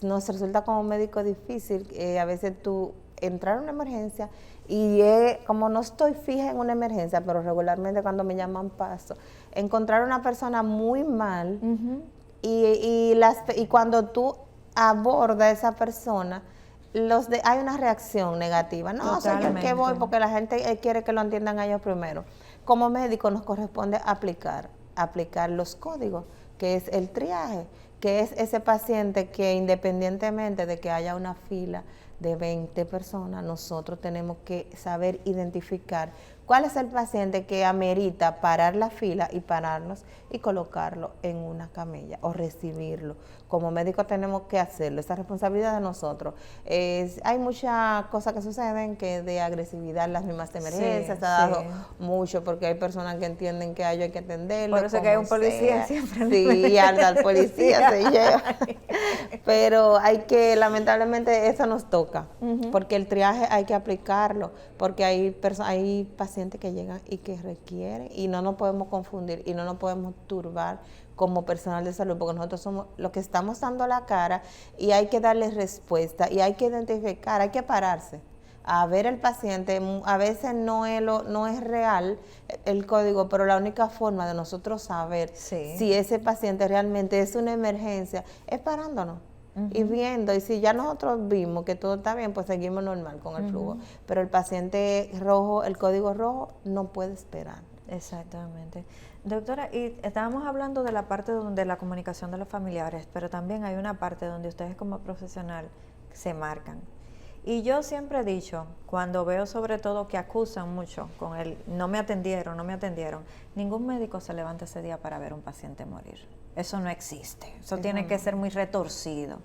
nos resulta como médico difícil, a veces tú entrar a una emergencia y como no estoy fija en una emergencia, pero regularmente cuando me llaman paso, encontrar una persona muy mal y cuando tú abordas a esa persona, hay una reacción negativa. No, soy yo que voy porque la gente quiere que lo entiendan a ellos primero. Como médico nos corresponde aplicar los códigos, que es el triaje, que es ese paciente que independientemente de que haya una fila de 20 personas, nosotros tenemos que saber identificar cuál es el paciente que amerita parar la fila y pararnos y colocarlo en una camilla o recibirlo. Como médicos tenemos que hacerlo, esa responsabilidad de nosotros. Hay muchas cosas que suceden que de agresividad en las mismas emergencias se ha dado mucho, porque hay personas que entienden que a ellos hay que atenderlo. Por eso que hay un policía siempre. Sí, y al policía se lleva. Pero lamentablemente eso nos toca, porque el triaje hay que aplicarlo, porque hay pacientes que llegan y que requieren, y no nos podemos confundir y no nos podemos turbar como personal de salud, porque nosotros somos los que estamos dando la cara y hay que darle respuesta y hay que identificar, hay que pararse. a ver al paciente. A veces no es real el código, pero la única forma de nosotros saber si ese paciente realmente es una emergencia es parándonos. Y viendo, y si ya nosotros vimos que todo está bien, pues seguimos normal con el flujo. Pero el paciente rojo, el código rojo, no puede esperar. Exactamente. Doctora, y estábamos hablando de la parte donde la comunicación de los familiares, pero también hay una parte donde ustedes como profesional se marcan. Y yo siempre he dicho, cuando veo sobre todo que acusan mucho con el no me atendieron, ningún médico se levanta ese día para ver a un paciente morir. Eso no existe, eso tiene que ser muy retorcido.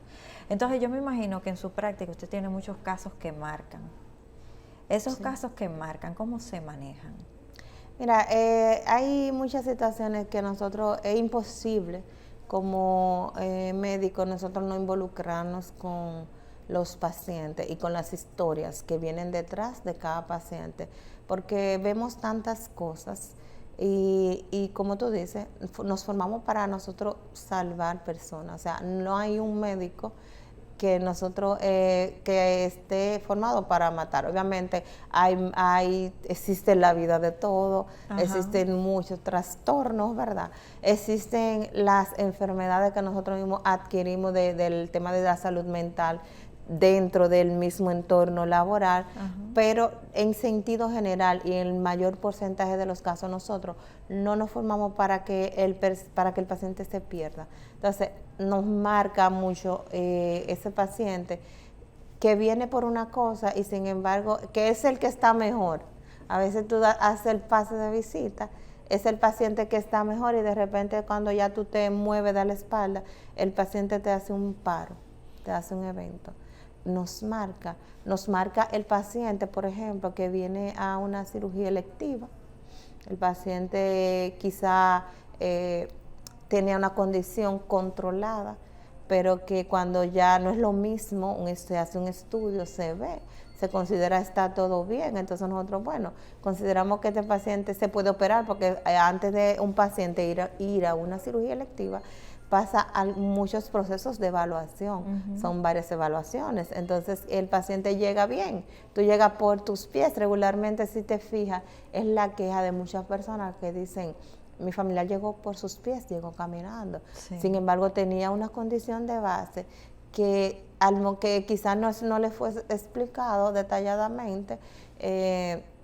Entonces yo me imagino que en su práctica usted tiene muchos casos que marcan. Esos casos que marcan, ¿cómo se manejan? Mira, hay muchas situaciones que nosotros, es imposible como médicos nosotros no involucrarnos con los pacientes y con las historias que vienen detrás de cada paciente, porque vemos tantas cosas y como tú dices, nos formamos para nosotros salvar personas. O sea, no hay un médico que nosotros que esté formado para matar. Obviamente existe la vida de todo, existen muchos trastornos, ¿verdad? Existen las enfermedades que nosotros mismos adquirimos del tema de la salud mental dentro del mismo entorno laboral, pero en sentido general y en el mayor porcentaje de los casos nosotros no nos formamos para que el paciente se pierda. Entonces nos marca mucho ese paciente que viene por una cosa y sin embargo que es el que está mejor. A veces tú haces el pase de visita, es el paciente que está mejor y de repente cuando ya tú te mueves de la espalda, el paciente te hace un paro, te hace un evento. Nos marca el paciente, por ejemplo, que viene a una cirugía electiva. El paciente quizá tenía una condición controlada, pero que cuando ya no es lo mismo, se hace un estudio, se ve, se considera está todo bien. Entonces nosotros, consideramos que este paciente se puede operar porque antes de un paciente ir a una cirugía electiva, pasa a muchos procesos de evaluación, son varias evaluaciones, entonces el paciente llega bien, tú llegas por tus pies, regularmente si te fijas, es la queja de muchas personas que dicen, mi familiar llegó por sus pies, llegó caminando, sin embargo tenía una condición de base que quizás no le fue explicado detalladamente,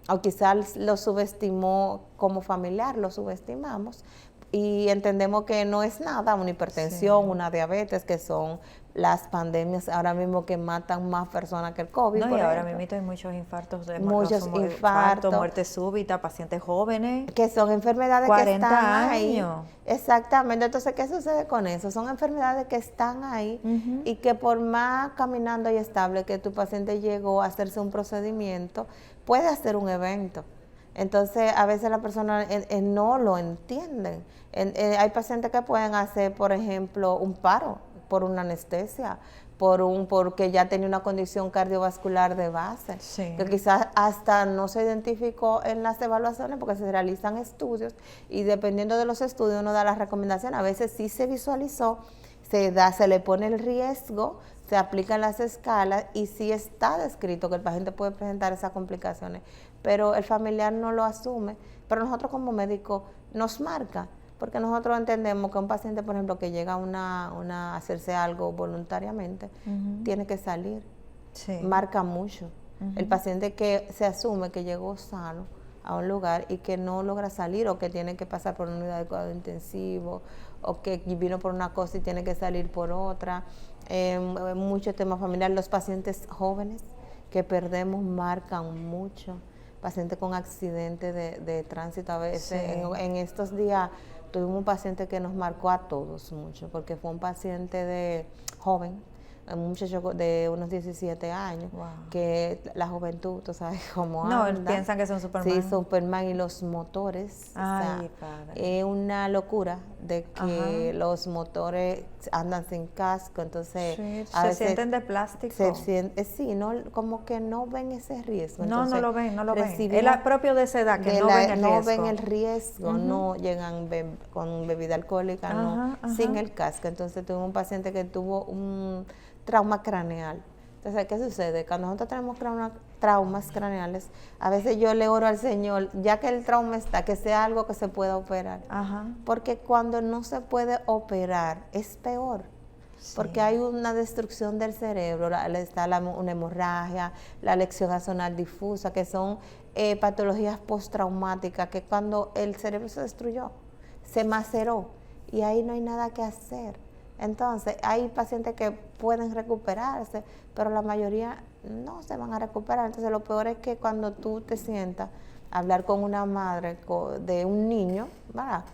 o quizás lo subestimó como familiar, lo subestimamos, y entendemos que no es nada, una hipertensión, una diabetes, que son las pandemias ahora mismo que matan más personas que el COVID. No, y ahora mismo hay muchos infartos, muerte súbita, pacientes jóvenes. Que son enfermedades 40 que están años. Ahí. Exactamente. Entonces, ¿qué sucede con eso? Son enfermedades que están ahí y que por más caminando y estable que tu paciente llegó a hacerse un procedimiento, puede hacer un evento. Entonces, a veces las personas no lo entienden. Hay pacientes que pueden hacer, por ejemplo, un paro por una anestesia, porque ya tenía una condición cardiovascular de base, que quizás hasta no se identificó en las evaluaciones porque se realizan estudios y dependiendo de los estudios uno da la recomendación. A veces sí se visualizó, se le pone el riesgo, se aplican las escalas y sí está descrito que el paciente puede presentar esas complicaciones, pero el familiar no lo asume, pero nosotros como médicos nos marca, porque nosotros entendemos que un paciente, por ejemplo, que llega a hacerse algo voluntariamente, tiene que salir, marca mucho. El paciente que se asume que llegó sano a un lugar y que no logra salir o que tiene que pasar por una unidad de cuidado intensivo o que vino por una cosa y tiene que salir por otra, mucho tema familiar. Los pacientes jóvenes que perdemos marcan mucho, pacientes con accidentes de tránsito a veces. En estos días tuvimos un paciente que nos marcó a todos mucho, porque fue un paciente joven, un muchacho de unos 17 años, que la juventud, tú sabes cómo anda. No, piensan que son Superman. Sí, Superman y los motores. Ay, padre. Es una locura de que los motores andan sin casco, entonces se sienten de plástico. Como que no ven ese riesgo. Entonces, no lo ven. Es propio de esa edad que no ven el riesgo. No ven el riesgo, no llegan con bebida alcohólica, sin el casco. Entonces tuve un paciente que tuvo un trauma craneal. Entonces, ¿qué sucede? Cuando nosotros tenemos traumas craneales, a veces yo le oro al Señor, ya que el trauma está, que sea algo que se pueda operar. Ajá. Porque cuando no se puede operar, es peor. Sí. Porque hay una destrucción del cerebro, está una hemorragia, la lección axonal difusa, que son patologías postraumáticas, que cuando el cerebro se destruyó, se maceró, y ahí no hay nada que hacer. Entonces, hay pacientes que pueden recuperarse, pero la mayoría no se van a recuperar. Entonces, lo peor es que cuando tú te sientas a hablar con una madre de un niño, ¿verdad?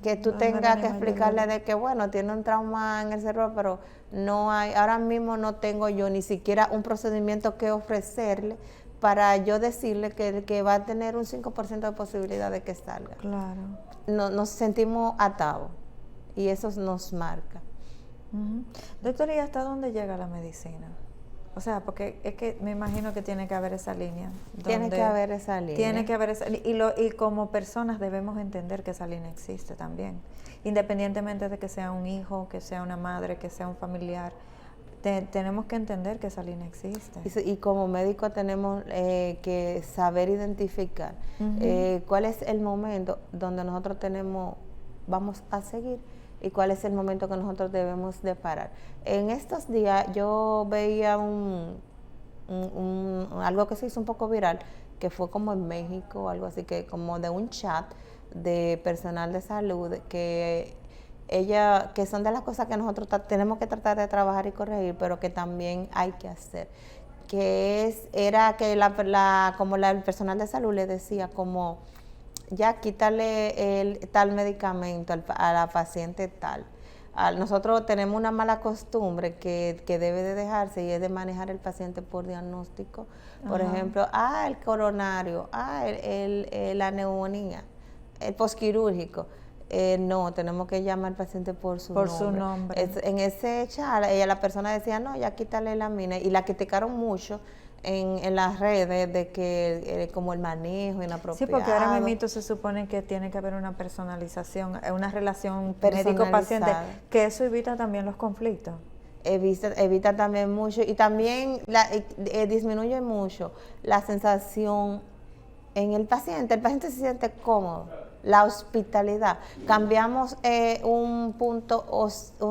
Que tú tengas que explicarle de que, bueno, tiene un trauma en el cerebro, pero no hay, ahora mismo no tengo yo ni siquiera un procedimiento que ofrecerle para yo decirle que va a tener un 5% de posibilidad de que salga. Claro. Nos sentimos atados y eso nos marca. Doctora, ¿y hasta dónde llega la medicina? O sea, porque es que me imagino que tiene que haber esa línea. Tiene que haber esa línea. Tiene que haber esa y como personas debemos entender que esa línea existe también. Independientemente de que sea un hijo, que sea una madre, que sea un familiar, tenemos que entender que esa línea existe. Y como médico tenemos que saber identificar cuál es el momento donde nosotros vamos a seguir y cuál es el momento que nosotros debemos de parar. En estos días yo veía algo que se hizo un poco viral, que fue como en México o algo así, que como de un chat de personal de salud, que son de las cosas que nosotros tenemos que tratar de trabajar y corregir, pero que también hay que hacer. Era que el personal de salud le decía como, ya quítale el tal medicamento a la paciente tal. Nosotros tenemos una mala costumbre que debe de dejarse, y es de manejar el paciente por diagnóstico. Por ejemplo, el coronario, la neumonía, el posquirúrgico. No, tenemos que llamar al paciente por su nombre. En ese chat, la persona decía, no, ya quítale la mina, y la criticaron mucho en las redes de que como el manejo inapropiado. Sí, porque ahora mismo se supone que tiene que haber una personalización, una relación médico-paciente, que eso evita también los conflictos. Evita también mucho, y también disminuye mucho la sensación en el paciente se siente cómodo. La hospitalidad. Cambiamos un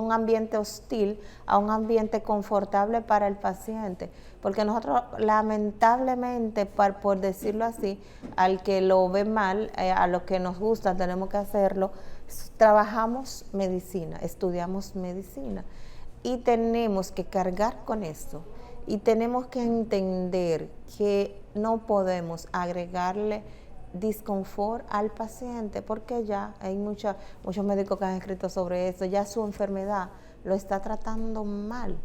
ambiente hostil a un ambiente confortable para el paciente, porque nosotros lamentablemente, por decirlo así, al que lo ve mal, a lo que nos gusta, tenemos que hacerlo, trabajamos medicina, estudiamos medicina, y tenemos que cargar con eso, y tenemos que entender que no podemos agregarle disconfort al paciente, porque ya hay muchos médicos que han escrito sobre eso, ya su enfermedad lo está tratando mal,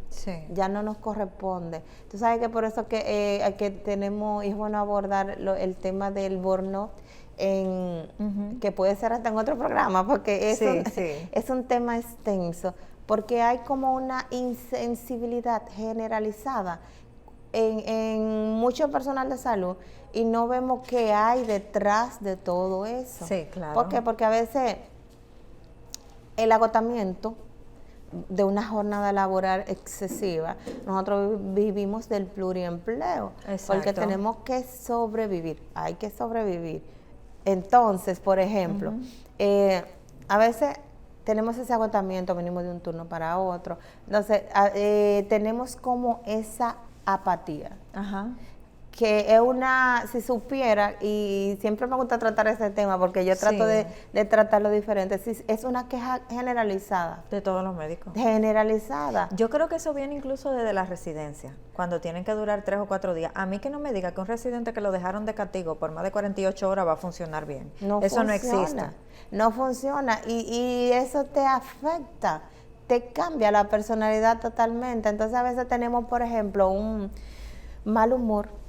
ya no nos corresponde. Tú sabes que por eso que tenemos, y es bueno abordar el tema del burnout, que puede ser hasta en otro programa, porque es un tema extenso, porque hay como una insensibilidad generalizada en mucho personal de salud, y no vemos qué hay detrás de todo eso. Sí, claro. ¿Por qué? Porque a veces el agotamiento de una jornada laboral excesiva, nosotros vivimos del pluriempleo. Exacto. Porque tenemos que sobrevivir, hay que sobrevivir. Entonces, por ejemplo, a veces tenemos ese agotamiento, venimos de un turno para otro, entonces tenemos como esa apatía. Que es si supiera, y siempre me gusta tratar ese tema porque yo trato de tratarlo diferente, es una queja generalizada. De todos los médicos. Generalizada. Yo creo que eso viene incluso desde la residencia, cuando tienen que durar 3 o 4 días. A mí que no me diga que un residente que lo dejaron de castigo por más de 48 horas va a funcionar bien. Eso no existe. No funciona, y eso te afecta, te cambia la personalidad totalmente. Entonces a veces tenemos, por ejemplo, un mal humor,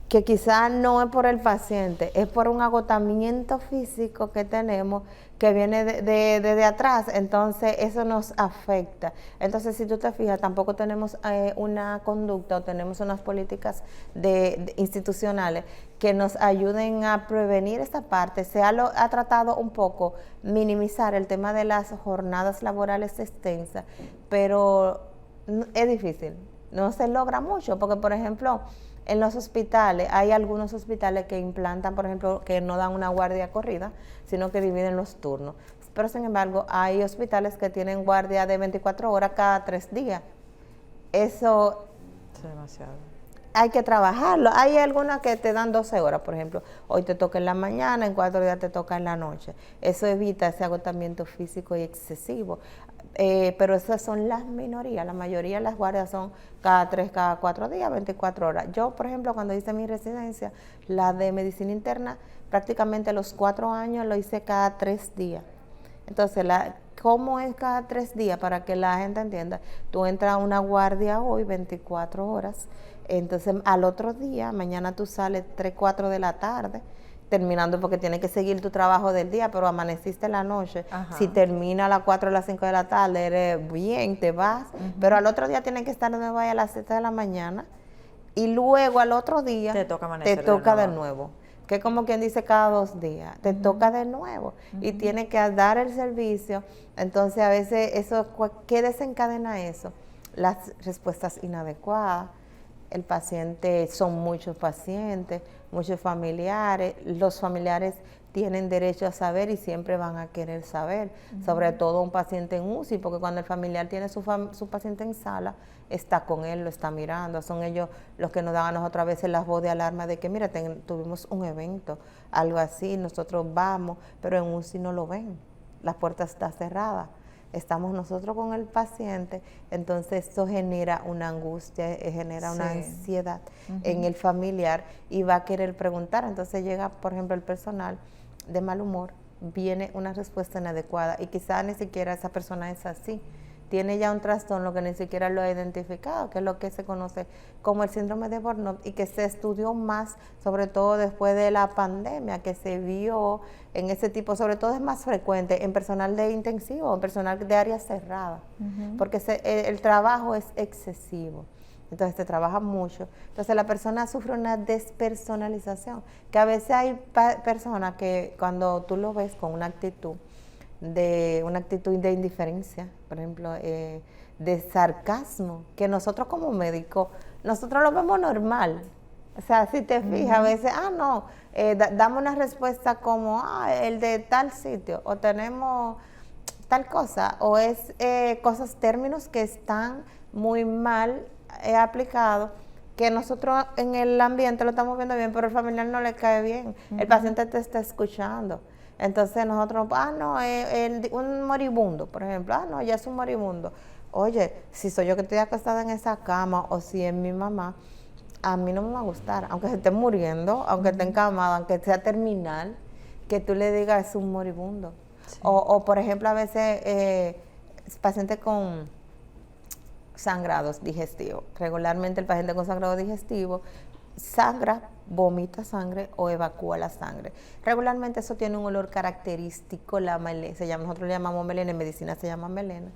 que quizás no es por el paciente, es por un agotamiento físico que tenemos, que viene de atrás, entonces eso nos afecta. Entonces, si tú te fijas, tampoco tenemos una conducta o tenemos unas políticas institucionales que nos ayuden a prevenir esta parte. Se ha tratado un poco minimizar el tema de las jornadas laborales extensas, pero es difícil. no se logra mucho, porque por ejemplo, en los hospitales, hay algunos hospitales que implantan, por ejemplo, que no dan una guardia corrida, sino que dividen los turnos. Pero sin embargo, hay hospitales que tienen guardia de 24 horas cada 3 días. Eso es demasiado. Hay que trabajarlo. Hay algunas que te dan 12 horas, por ejemplo. Hoy te toca en la mañana, en 4 días te toca en la noche. Eso evita ese agotamiento físico y excesivo. Pero esas son las minorías. La mayoría de las guardias son cada 3, cada 4 días, 24 horas. Yo, por ejemplo, cuando hice mi residencia, la de medicina interna, prácticamente los 4 años lo hice cada 3 días. Entonces, ¿cómo es cada 3 días? Para que la gente entienda. Tú entras a una guardia hoy, 24 horas. Entonces, al otro día, mañana tú sales 3, 4 de la tarde, terminando porque tienes que seguir tu trabajo del día, pero amaneciste en la noche. Ajá. Si termina a las 4 o las 5 de la tarde, eres bien, te vas. Pero al otro día tienes que estar de nuevo a las 7 de la mañana. Y luego al otro día te toca amanecer de nuevo. Que como quien dice cada 2 días, te toca de nuevo y tienes que dar el servicio. Entonces a veces eso, ¿qué desencadena eso? Las respuestas inadecuadas. El paciente, son muchos pacientes, muchos familiares. Los familiares tienen derecho a saber y siempre van a querer saber, sobre todo un paciente en UCI, porque cuando el familiar tiene su paciente en sala, está con él, lo está mirando, son ellos los que nos dan a nosotros a veces las voz de alarma de que mira, tuvimos un evento, algo así, nosotros vamos, pero en UCI no lo ven, la puerta está cerrada, estamos nosotros con el paciente, entonces eso genera una angustia, genera una ansiedad en el familiar y va a querer preguntar, entonces llega, por ejemplo, el personal de mal humor, viene una respuesta inadecuada y quizá ni siquiera esa persona es así, tiene ya un trastorno que ni siquiera lo ha identificado, que es lo que se conoce como el síndrome de Burnout y que se estudió más, sobre todo después de la pandemia, que se vio en ese tipo, sobre todo es más frecuente en personal de intensivo, en personal de área cerrada, porque el trabajo es excesivo. Entonces se trabaja mucho. Entonces la persona sufre una despersonalización, que a veces hay personas que cuando tú lo ves con una actitud de indiferencia, por ejemplo, de sarcasmo, que nosotros como médicos, nosotros lo vemos normal. O sea, si te fijas, a veces, damos una respuesta como, el de tal sitio, o tenemos tal cosa, o es términos que están muy mal aplicados, que nosotros en el ambiente lo estamos viendo bien, pero el familiar no le cae bien, el paciente te está escuchando. Entonces nosotros, un moribundo, por ejemplo, ya es un moribundo. Oye, si soy yo que estoy acostada en esa cama o si es mi mamá, a mí no me va a gustar, aunque se esté muriendo, aunque esté encamado, aunque sea terminal, que tú le digas es un moribundo. Sí. O por ejemplo, a veces pacientes con sangrados digestivos. Regularmente el paciente con sangrado digestivo sangra, vomita sangre o evacúa la sangre. Regularmente eso tiene un olor característico, nosotros le llamamos melena, en medicina se llama melena.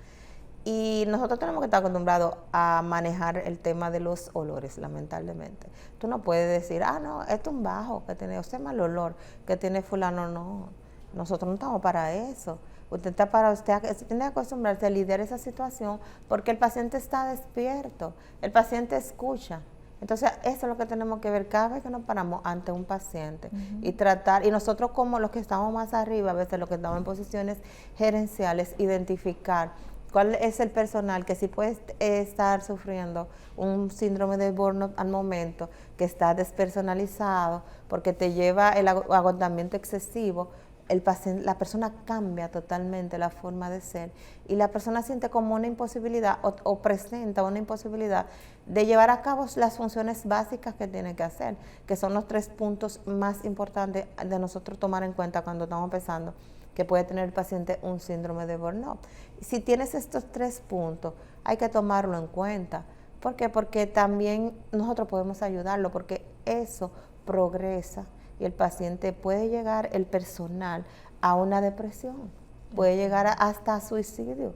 Y nosotros tenemos que estar acostumbrados a manejar el tema de los olores, lamentablemente. Tú no puedes decir, esto es un bajo, que tiene mal olor, que tiene fulano, no. Nosotros no estamos para eso. Usted tiene que acostumbrarse a lidiar esa situación porque el paciente está despierto, el paciente escucha. Entonces, eso es lo que tenemos que ver cada vez que nos paramos ante un paciente y tratar, y nosotros como los que estamos más arriba, a veces los que estamos en posiciones gerenciales, identificar cuál es el personal que sí puede estar sufriendo un síndrome de burnout al momento, que está despersonalizado, porque te lleva el agotamiento excesivo. La persona cambia totalmente la forma de ser y la persona siente como una imposibilidad o presenta una imposibilidad de llevar a cabo las funciones básicas que tiene que hacer, que son los 3 puntos más importantes de nosotros tomar en cuenta cuando estamos pensando que puede tener el paciente un síndrome de burnout. Si tienes estos 3 puntos, hay que tomarlo en cuenta. ¿Por qué? Porque también nosotros podemos ayudarlo, porque eso progresa y el paciente puede llegar, el personal, a una depresión, puede llegar hasta suicidio,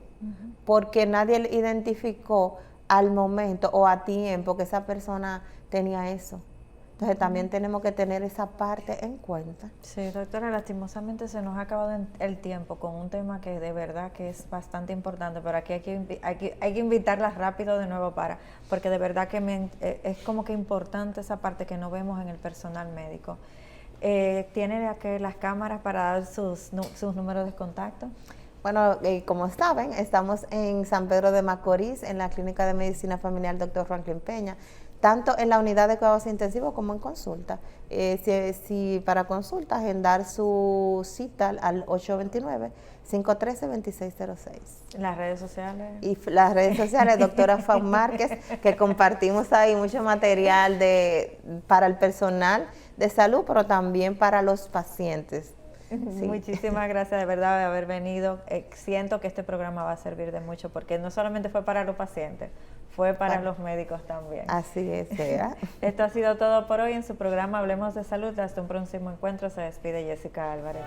porque nadie identificó al momento o a tiempo que esa persona tenía eso. Entonces también tenemos que tener esa parte en cuenta. Sí, doctora, lastimosamente se nos ha acabado el tiempo con un tema que de verdad que es bastante importante, pero aquí hay que invitarla rápido de nuevo porque de verdad que es como que importante esa parte que no vemos en el personal médico. ¿Tiene aquí las cámaras para dar sus números de contacto? Bueno, como saben, estamos en San Pedro de Macorís, en la Clínica de Medicina Familiar Dr. Franklin Peña, tanto en la unidad de cuidados intensivos como en consulta. Si para consulta, agendar su cita al 829-513-2606. ¿Las redes sociales? Y las redes sociales, doctora Faun Márquez, que compartimos ahí mucho material para el personal de salud, pero también para los pacientes. Sí. Muchísimas gracias de verdad de haber venido. Siento que este programa va a servir de mucho porque no solamente fue para los pacientes, fue para los médicos también. Así es. Esto ha sido todo por hoy en su programa Hablemos de Salud. Hasta un próximo encuentro. Se despide Jessica Álvarez.